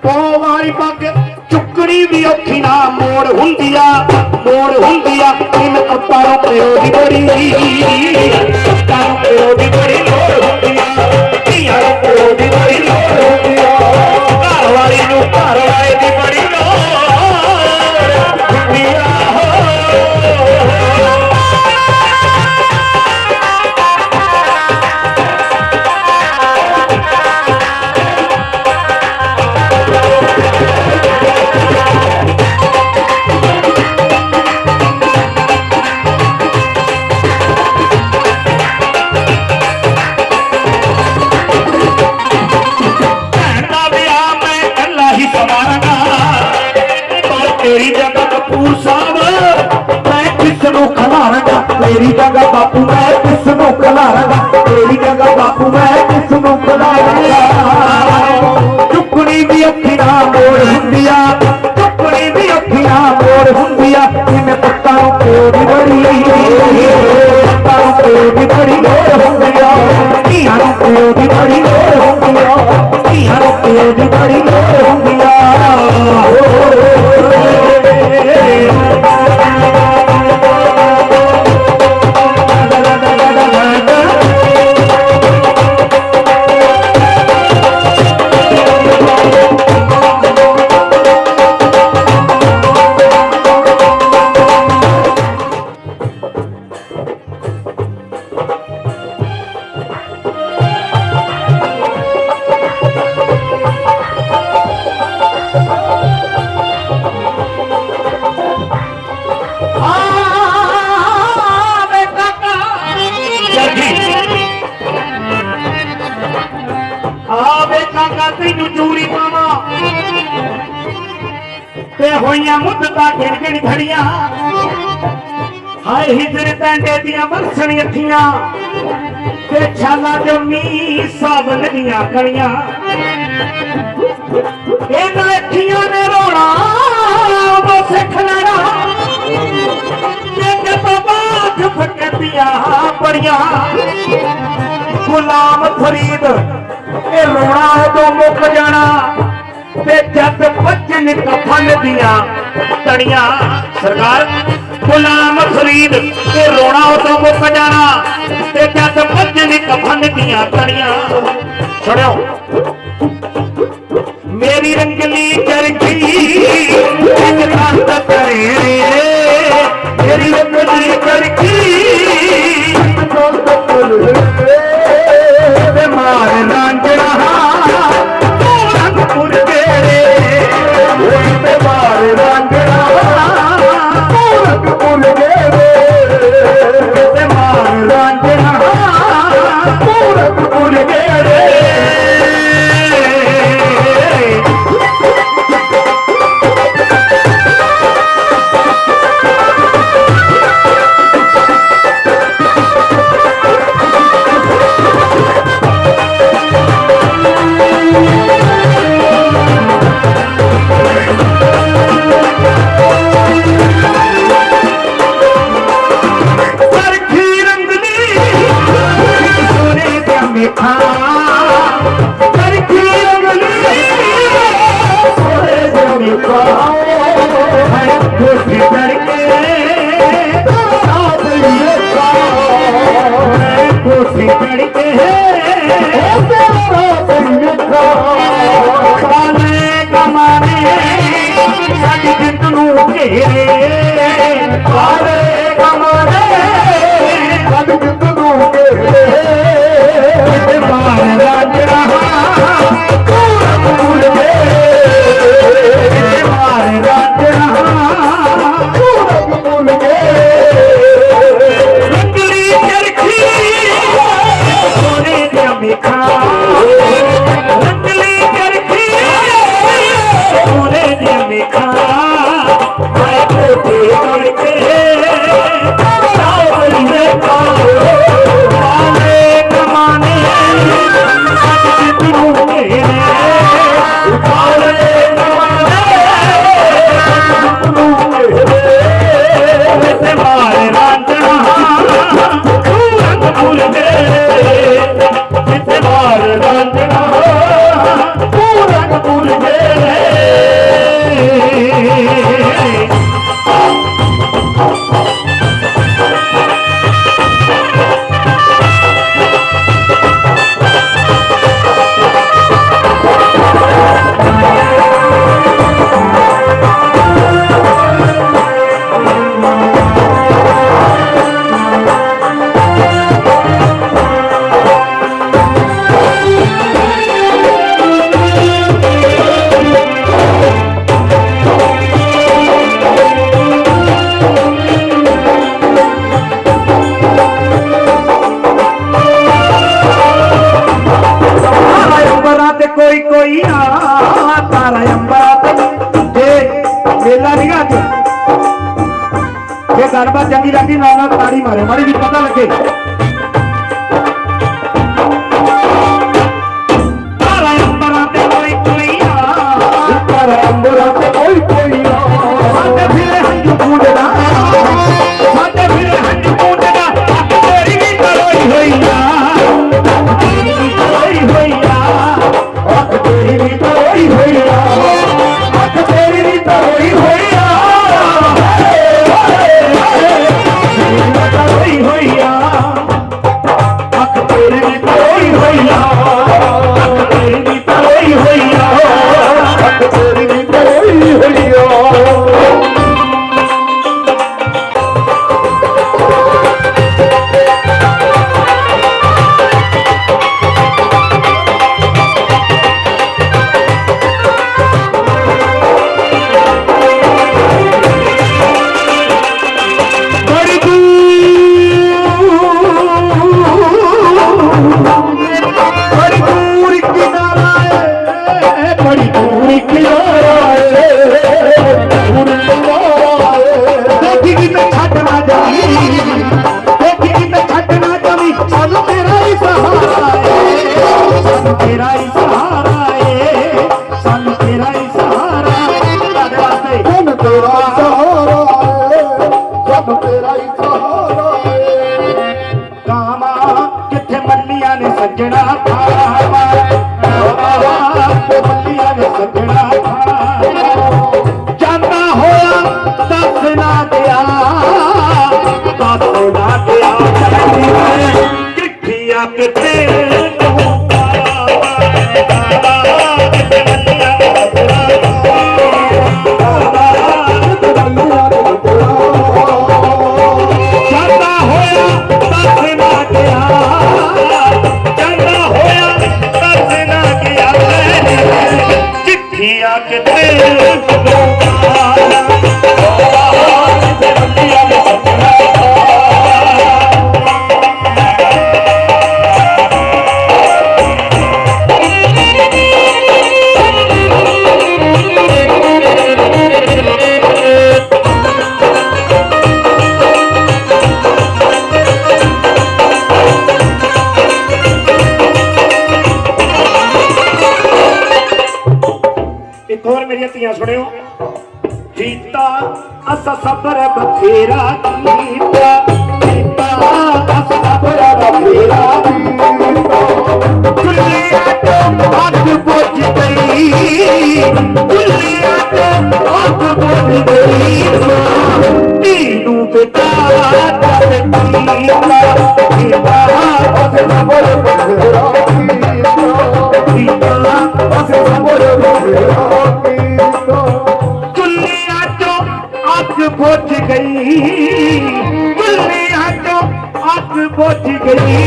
ਪਿਓ ਵਾਲੀ ਪੱਗ ਚੁੱਕਣੀ ਵੀ ਔਖੀ ਨਾ ਮੋੜ ਹੁੰਦੀ ਆ ਇਨ ਪੁੱਤਾਂ ਨੂੰ ਪਿਓ ਦੀ ਬੜੀ ਪੁੱਤਾਂ ਨੂੰ ਪਿਓ ਦੀ ਬੜੀ ਲੋੜ ਹੁੰਦੀ ਆ ਧੀਆਂ ਨੂੰ ਪਿਓ ਦੀ ਬੜੀ ਲੋੜ ਹੁੰਦੀ ਆ ਘਰ ਵਾਲੀ ਨੂੰ ਘਰ ਵਾਲੇ ਦੀ ਬੜੀ ਲੋੜ ਹੁੰਦੀ ਆ तेरी जगह कपूर साहब मैं किसनों खिलारांगा तेरी जगह बापू मैं किसनों खिलारांगा तेरी जगह बापू मैं किसनों खिलारांगा पियो दी बड़ी लोड़ हुंदी आ तैनू चूड़ी पावा ते होइयां मुद्दतां गिण गिण घड़ियां हाय हिजर पैंडे दियां बरसण अखियां ते छाला जो मीसा बनदियां कड़ियां इन्हां अखियां ने रोना वो सिख लेना ते बात फकदियां बड़ियां गुलाम फरीद ये रोना तो मुक जाना ते जद बचन कफन दियां तड़ियां सरकार गुलाम फरीद ये रोना तो मुक जाना ते जद बचन कफन दियां तड़ियां सुनियो मेरी रंगली चरखी करे मेरी रंगली चरखी मार रांझणा रंगपुर गेड़े मार रांझणा रंगपुर गेड़े मार रांझणा रंगपुर गेड़े गलबात चंगी लगती ना ताड़ी मारे माड़ी भी पता लगे तेरी सजना जाना होया दस ना गया चिट्ठिया कितने एक और मेरी धीया सुनियो जीता असा सबर बथेरा कीता जीता असा सबर बथेरा दुनिया तो आग बुझ गई दुनिया तो आग बुझ गई तीनू बेटा जीता जीता असा सबर बथेरा जीता असा सबर बथेरा बुझ गई दुनिया तो आग बुझ गई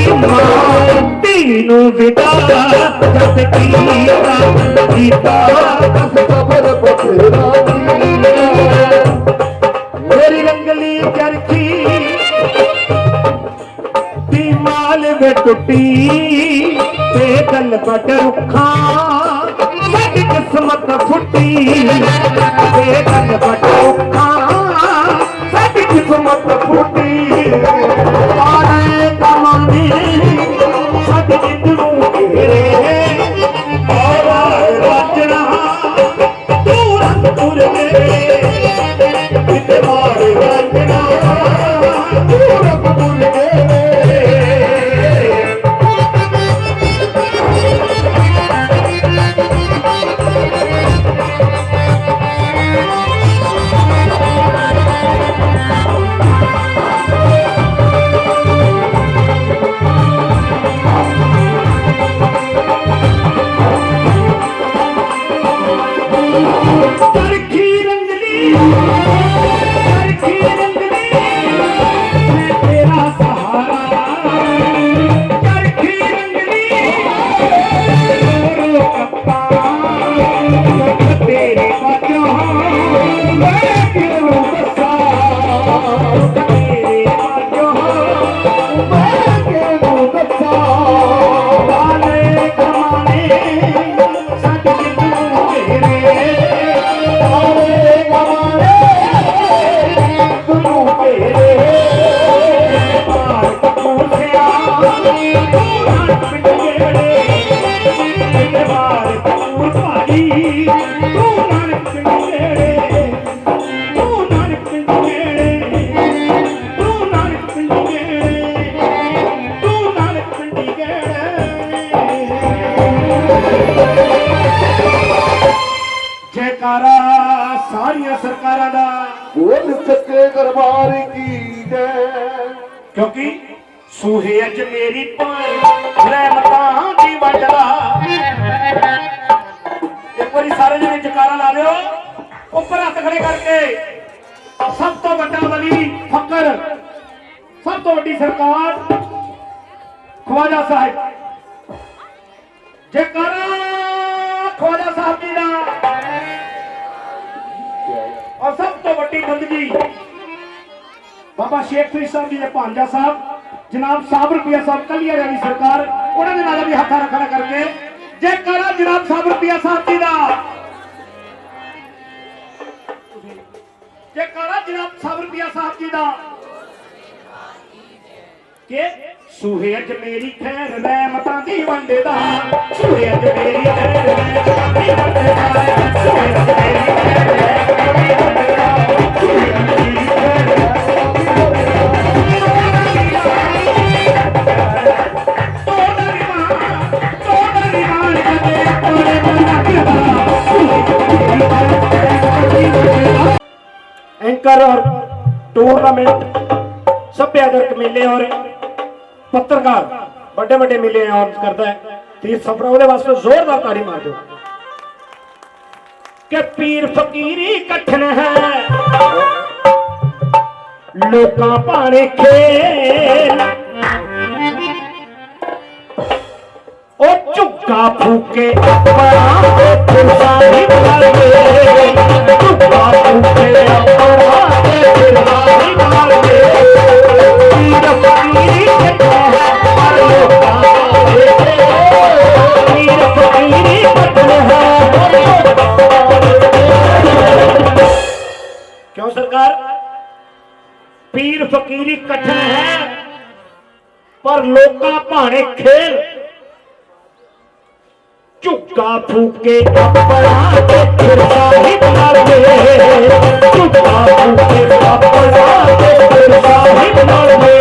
तीनों बेटा जब कीता सबर बथेरा मेरी रंगली चरखी माल में टुटी ते गल बड़ रुखा साडी किस्मत फुटी ते गल बड़ रुखा किस्मत फूटी आने कमाने सद जिंदू घेरे और राजना तू रंगपुर मेरे मार राजना तू रंगपुर मेरे जयकारा सारिया सरकारां दा बोल सके दरबार की जय क्योंकि सूहे अज मेरी रहमतां दी वंडदा एक बारी सारे जने जयकारा ला लियो ऊपर हाथ खड़े करके सब तो बड़ा वली फकर सब तो बड़ी सरकार ख्वाजा साहिब जयकारा ख्वाजा साहब जी दा और सब तो बड़ी बंदगी बाबा शेख फरीद साहब जी के भांजा साहब जनाब साहब रुपया साहब कलिया वाली सरकार उन्होंने नाल भी हाथ रखना करके जयकारा जनाब साहब रुपया साहब जी का जयकारा जनाब साहब रुपया साहब जी का के सूहे अज मेरी खैर रहमतां दी वंडेदा सूहे अज मेरी खैर रहमतां दी वंडेदा सूहे अज मेरी खैर रहमतां दी वंडेदा सूहे अज मेरी खैर रहमतां दी वंडेदा टूर्नामेंट सभ्याचारक मेले और पत्रकार बड़े बड़े मेले आयोजित करता है। तीर सफरा ਉਹਦੇ ਵਾਸਤੇ जोरदार ताड़ी मार दो कि पीर फकीरी कठन है लोकां भाणे खेल ओ झुग्गा फूके अपना फिरसाही बनावे झुग्गा फूके अपना फिरसाही बनावे पीर फकीरी कठन है पर लोकां भाणे खेल पीर फकीरी कठन है क्यों सरकार पीर फकीरी कठन है पर लोका भाणे खेल झुग्गा फूके अपना फिरसाही बनावे झुग्गा फूके अपना फिरसाही बनावे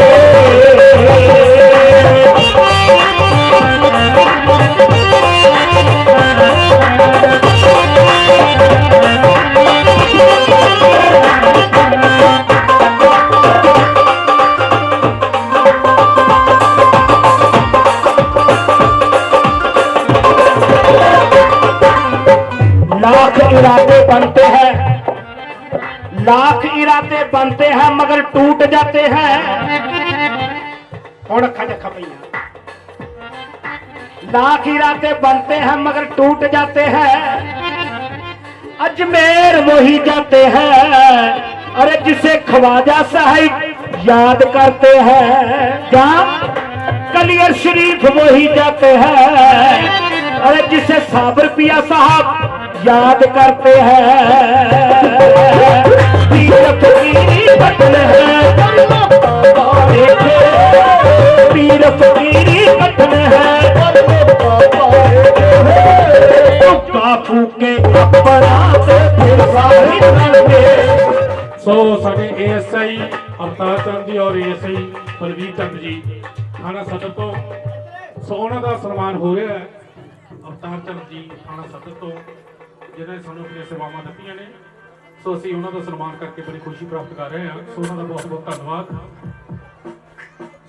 लाख इरादे बनते हैं लाख इरादे बनते हैं मगर टूट जाते हैं और अखा जखा भैया लाख इरादे बनते हैं मगर टूट जाते हैं अजमेर वही जाते हैं अरे जिसे ख्वाजा साहिब याद करते हैं क्या कलियर शरीफ वही जाते हैं अरे जिसे साबर पिया साहब याद करते हैं पीर फकीरी कठन है पीर फकीरी कठन है झुग्गा फूके अपना फिरसाही बनावे सो साडे एएसआई अवतार चंद जी और एएसआई बलवीर चंद जी थाना सदर तो सो उन्हों का सन्मान हो रहा है अवतार चंद जी थाना सदर तो जिन्हें सानू अपनी सेवावां दित्तियां ने सो असीं उन्हों का सन्मान करके बड़ी खुशी प्राप्त कर रहे हैं सो उन्होंने बहुत बहुत धन्यवाद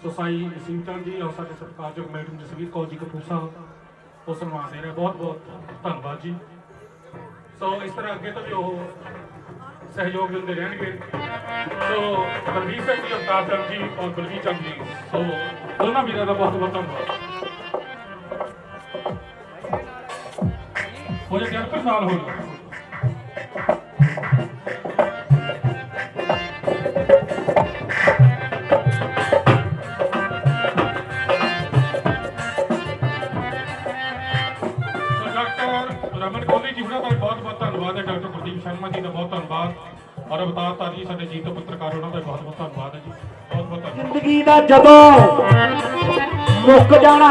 सो साई नसीम चंद जी और साडे सत्कारयोग मैडम जसवीर कौर जी कपूर साहब वो सन्मान दे रहे हैं बहुत बहुत धन्यवाद जी सो इस तरह अगे तो भी वो सहयोग देते रहेंगे सो बलवीर सिंह जी अवतार चंद जी और बलवीर चंद जी सो दोनों वीरों का बहुत बहुत धन्यवाद मुझे 73 साल हो गए रमन कोहली जी का बहुत बहुत धन्यवाद है डॉक्टर गुरदीप शर्मा जी का बहुत धन्यवाद और अवतार तारी साडे जीत पत्रकार उन्होंने बहुत बहुत धन्यवाद है जी बहुत बहुत धन्यवाद जिंदगी दा जदों मुक जाना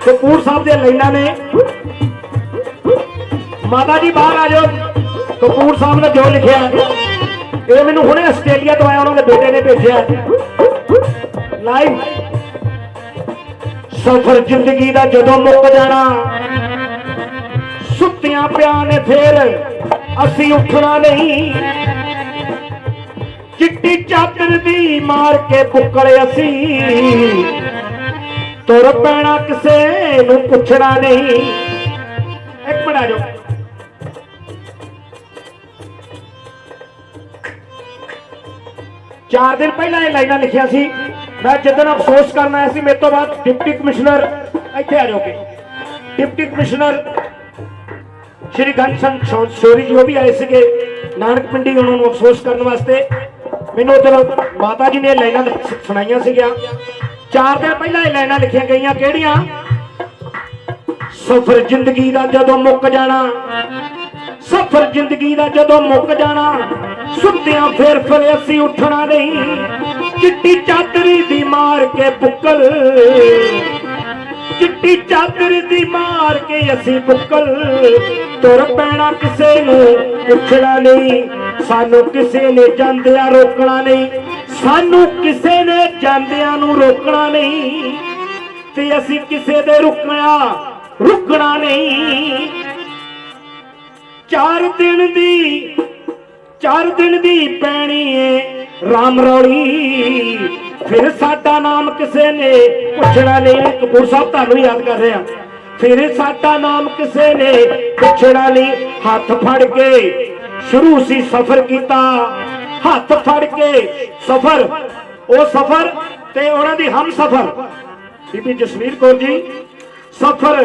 कपूर साहब दे लाइना ने माता जी बाहर आ जाओ कपूर साहब ने जो लिखिया ये मैनू हुणे आस्ट्रेलिया तो आया उन्होंने बेटे ने भेजा लाइव सफर जिंदगी दा जदों मुक जाना सुत्तियां पिया ने फिर असी उठना नहीं चिट्टी चादर दी मार के पुकड़े असी तुर पैना किसे नू पुछना नहीं एक मिनट आ जाओ चार दिन पहला ये लाइना लिखिया सी मैं जिदन अफसोस करना है सी मेरे तो बाद डिप्टी कमिश्नर इत्थे आ जाओगे डिप्टी कमिश्नर श्री घनश्याम शोरी जी वो भी आए थे नानक पिंडी उन्होंने अफसोस करने वास्ते मैनू उधर माता जी ने लाइना सुनाइया सी चार दिन पहला ये लाइना लिखिया गई केड़ियां सफर जिंदगी दा जदों मुक जाना सफर जिंदगी दा जदों मुक जाना सुत्तियां फिर असी उठना नहीं चिट्टी चादरी दी मार के बुक्कल चिट्टी चादर दी मार के असी बुक्कल तुर पैना किसे नू पुछना नहीं सानू किसे ने जांदियां रोकना नहीं सानू किसे ने जांदियां नू रोकना नहीं ते असी किसे दे रुकना नहीं चार दिन दी 4 दिन दी पैनी है राम रौली, फिर साडा नाम किसे ने पुछड़ा नहीं। कपूर साहब तुहानू याद कर रहे हैं। फिर साडा नाम किसे ने पुछड़ा नहीं, हाथ फड़ के शुरू सी सफर किया, हाथ फड़ के सफर, ओ सफर ते उन्हां दी हम सफर बीबी जसवीर कौर जी, सफर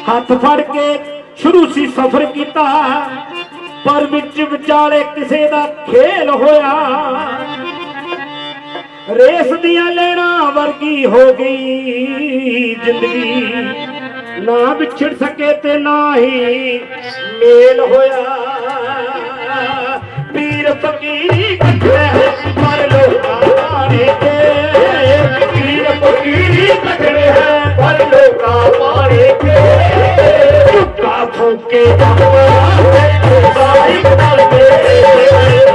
हाथ फड़ के शुरू सी सफर किया, पर विच विचाले किसे दा खेल होया, रेस दियां लेना वर्गी हो गई जिंदगी, ना बिछड़ सके ते ना ही मेल होया। पीर फकीरी कठे पर लोकाने के, पीर फकीरी कठे पर लोकाने के, चुका फूके सारी कर दे,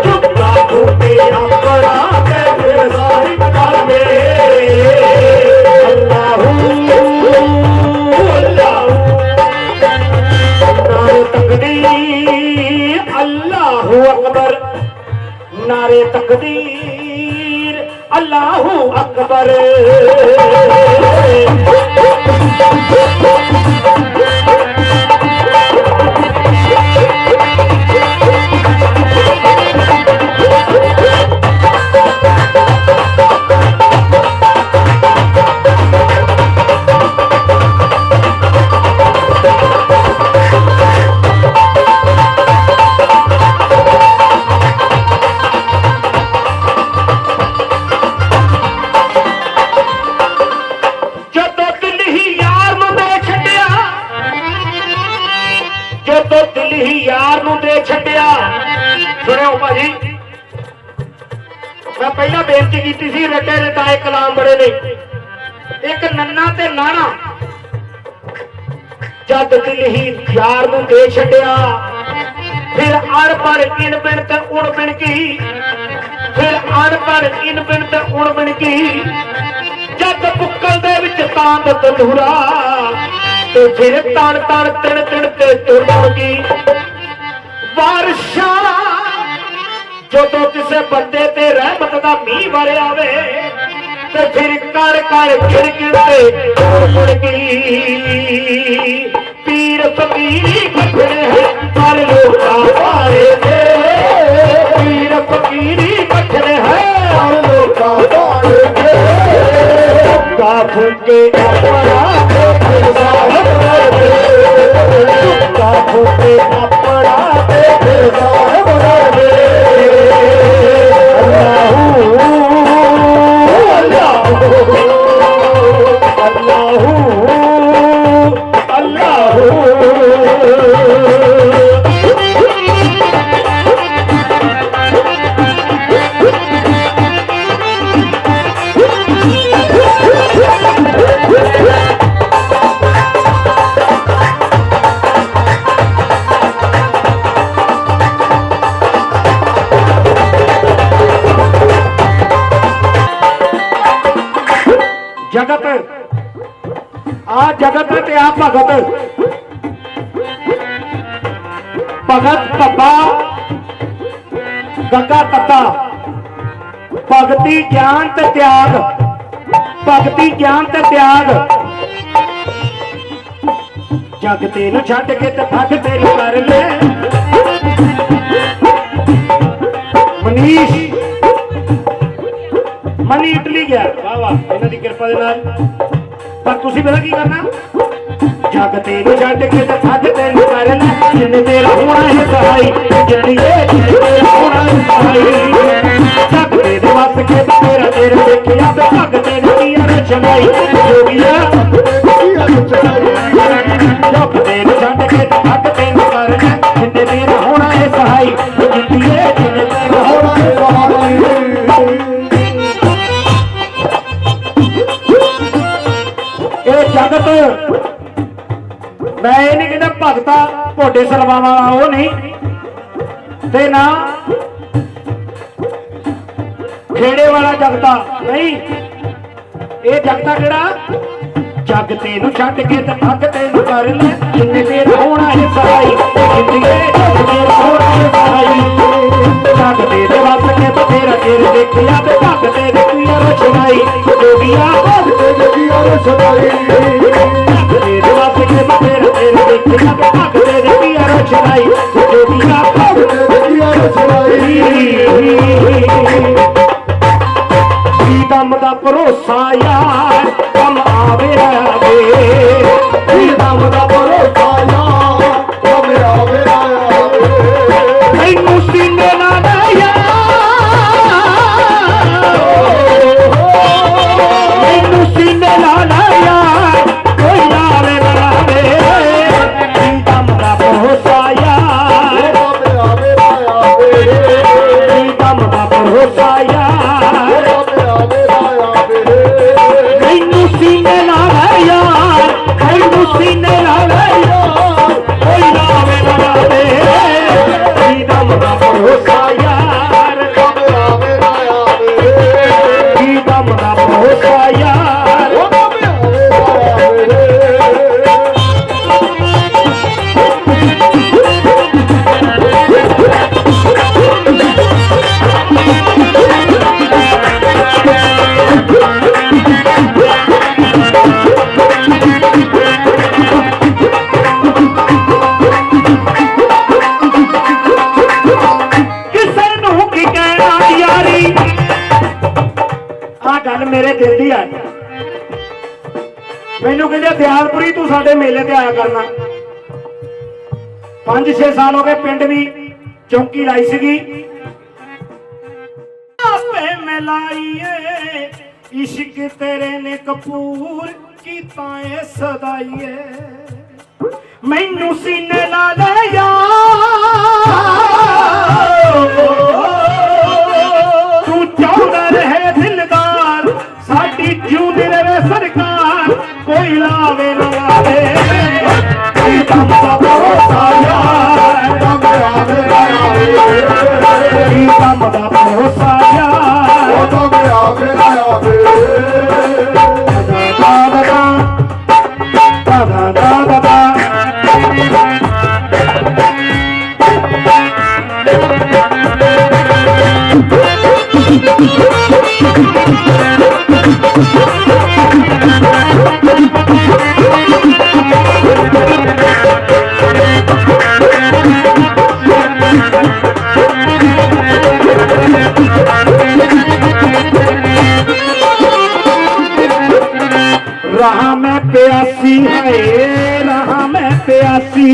चुका फूके अपना सारी कर दे। अल्लाहू नारे तकदीर, अल्लाहू अकबर, नारे तकदीर, अल्लाहू अकबर। मैं पहला बेनती की सी, रटे रटाए कलाम बड़े ने, एक नन्ना ते नाना जद दिल ही यार नूं दे छड्डिया, फिर अड़ पड़ इन बिन ते उड़ बिन की, फिर अड़ पड़ इन बिन ते उड़ बिन की, जद बुक्कल दे विच तांद तंदूरा ते फिर तन तन तिन तिन ते तुर गई। बारिशा जदों किसे बंदे ते रहमत दा मींह वर आवे ते फिर कर कर गिर गिर ते मुड़ गई। पीर फकीरी कठड़े हैं पर लोका पारे दे, पीर फकीरी कठड़े हैं पर लोका पारे दे, का फूके अपना ते साहब दे, का फूके अपना ते साहब दे। जगत आ जगत ते आ भगत, भगत पप्पा गंगा तत्ता, भगती ज्ञान ते त्याग, भगती ज्ञान ते त्याग, जग तेनू छड्ड के ते ठग तेरी कर ले। मनीष मनी इटली गया, वाह वाह, इन्हां दी किरपा दे नाल। पर तुसीं पता की करना, जग तेनू छड्ड के ते ठग तेनू कर ले, जिन्ने तेरा होना है सहाई, जिन्ने तेरा होना है सहाई, जग तेरे वस के तेरा तेरे देखिया ते ठग तेरे किया रे चलाई, जोगिया जग तेनू छड्ड के ते ठग तेनू कर ले, जिन्ने तेरा होना है सहाई, जिन्ने तेरा होना है सहाई। जगत मैं ये नहीं कहता भगता भोटे सलवा वाला वो नहीं ते ना खेड़े वाला जगता नहीं, ये जगता केड़ा जग तेनू छड्ड के ते ठग तेनू कर ले, जिन्ने तेरा होना है सहाई, जिंदगी तेरा होना है सहाई। ਰਸਦਾਈ ਤੇਰੇ ਵਾਸਤੇ ਕੇ ਬਥੇਰਾ ਤੇਰੇ ਦੇਖੇ ਨਾ ਭੱਗ ਤੇਰੇ ਪੀਆ ਰਛਨਾਈ ਜੋ ਦੀਆ ਭੱਗ ਤੇਰੀ ਰਸਦਾਈ ਕੀ ਦਮ ਦਾ ਭਰੋਸਾ ਯਾਰ ਕੰਮ ਆਵੇ ਆਵੇ ਦਮ ਦਾ ਭਰੋਸਾ ਯਾਰ ਕਮ ਆਵੇ ਆਵੇ ਮੈਨੂੰ ਸੀਨੇ ਨਾਲ ਮੈਨੂੰ ਸੀਨੇ ਨਾਲ ਯਾਰ ਕੋਈ ਲਾਵੇ ਲਾਵੇ ਕੀ ਦਮ ਦਾ ਭਰੋਸਾ ਯਾਰ ਕਮ ਆਵੇ ਆਵੇ ਕੀ ਦਮ ਦਾ ਭਰੋਸਾ ਯਾਰ ਮੈਨੂੰ ਸੀਨੇ ਨਾਲ ਯਾਰ ਮੈਨੂੰ ਸੀਨੇ ਨਾਲ ਯਾਰ ਕੋਈ ਲਾਵੇ ਲਾਵੇ ਕੀ ਦਮ ਦਾ ਭਰੋਸਾ ਯਾਰ ਕੀ ਦਮ ਦਾ ਭਰੋਸਾ ਯਾਰ ਕਿਸੇ ਨੂੰ ਕੀ ਕਹਿਣਾ ਯਾਰੀ ਆ ਗੱਲ ਮੇਰੇ ਦਿਲ ਦੀ ਆ ਮੈਨੂੰ ਕਹਿੰਦੇ ਦਿਆਲਪੁਰੀ ਤੂੰ ਸਾਡੇ ਮੇਲੇ ਤੇ ਆਇਆ ਕਰਨਾ 5-6 ਸਾਲ ਹੋ ਗਏ ਪਿੰਡ ਵੀ ਚੌਂਕੀ ਲਾਈ ਸੀਗੀ ਆਪੇ ਮਿਲਾਈਏ ਇਸ਼ਕ ਤੇਰੇ ਨੇ ਕਪੂਰ ਕੀਤਾ ਏ ਸਦਾਈਏ ਮੈਨੂੰ ਸੀਨੇ ਲਾ ਲੈ ਤੂੰ ਚਾਹੁੰਦਾ ਰਹੇ ਦਿਲਦਾਰ ਸਾਡੀ ਜਿਉਂਦੀ ਰਹੇ ਸਰਕਾਰ ਕੋਈ ਲਾਵੇ ਨਾ ਲਾਵੇ ਕੀ ਦਮ ਦਾ ਭਰੋਸਾ ਯਾਰ ਕਮ ਆਵੇ ਆਵੇ ਕੀ ਦਮ ਦਾ ਭਰੋਸਾ ਯਾਰ ਕਮ ਆਵੇ ਆਵੇ ਦਾ ਦਾ ਦਾ रहा मैं प्यासी है रहा मैं प्यासी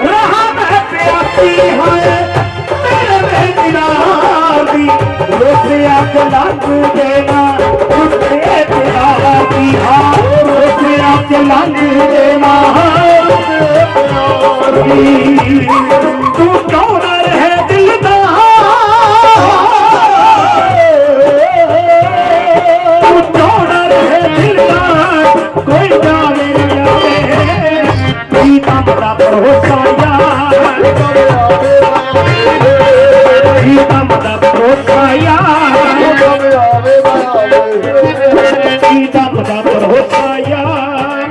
रहा मैं प्यासी है तेरे दीदार दी रोसे आग लग देना उससे प्यार की हाँ रोसे आग लग देना तू कौन रहे दिलदार कोई जाने की दम का भरोसा यार की दम का भरोसा यार की दम का भरोसा यार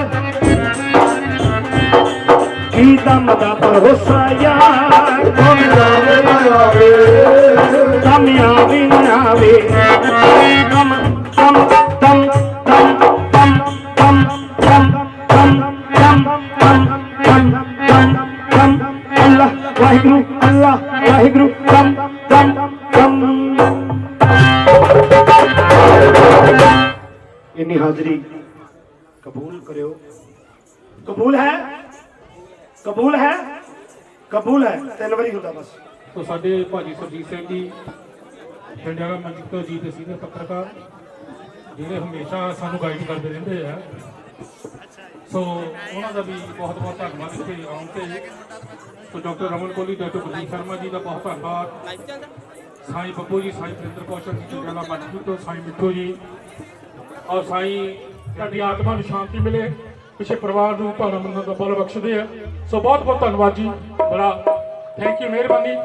की दम का भरोसा यार कामयाबी न आवे कम कम कम कम कम कम कम कम कम कम कम कम कम अल्लाह वाहिगुरु कम कम कम इन्नी हाजिरी कबूल करो कबूल है कबूल है कबूल है 3 ਵਾਰੀ ਹੁੰਦਾ ਬਸ तो साडे भाजी सरजीत सिंह जी जंडियाला मंच तो जी के सीनियर पत्रकार ਜਿਹੜੇ ਹਮੇਸ਼ਾ ਸਾਨੂੰ ਗਾਈਡ ਕਰਦੇ ਰਹਿੰਦੇ ਆ ਸੋ ਉਹਨਾਂ ਦਾ ਵੀ ਬਹੁਤ ਬਹੁਤ ਧੰਨਵਾਦ ਇੱਥੇ ਆਉਣ ਤੇ so doctor Raman Kohli doctor Baljit Sharma ji ਦਾ ਬਹੁਤ ਧੰਨਵਾਦ ਸਾਈਂ ਬੱਬੂ ਜੀ ਸਾਈਂ ਪ੍ਰਿੰਦਰ ਕੌਸ਼ਲ ਜੀ ਜੰਡਿਆਲਾ ਮੰਚ ਤੋਂ ਸਾਈਂ ਮਿੱਠੂ ਜੀ ਔਰ ਸਾਈਂ ਤੁਹਾਡੀ ਆਤਮਾ ਨੂੰ ਸ਼ਾਂਤੀ ਮਿਲੇ ਪਿਛੇ ਪਰਿਵਾਰ ਨੂੰ ਭਾਵਨਾ ਮੰਨਣ ਦਾ ਬਲ ਬਖਸ਼ਦੇ ਆ ਸੋ ਬਹੁਤ ਬਹੁਤ ਧੰਨਵਾਦ ਜੀ ਬੜਾ ਥੈਂਕ ਯੂ ਮਿਹਰਬਾਨੀ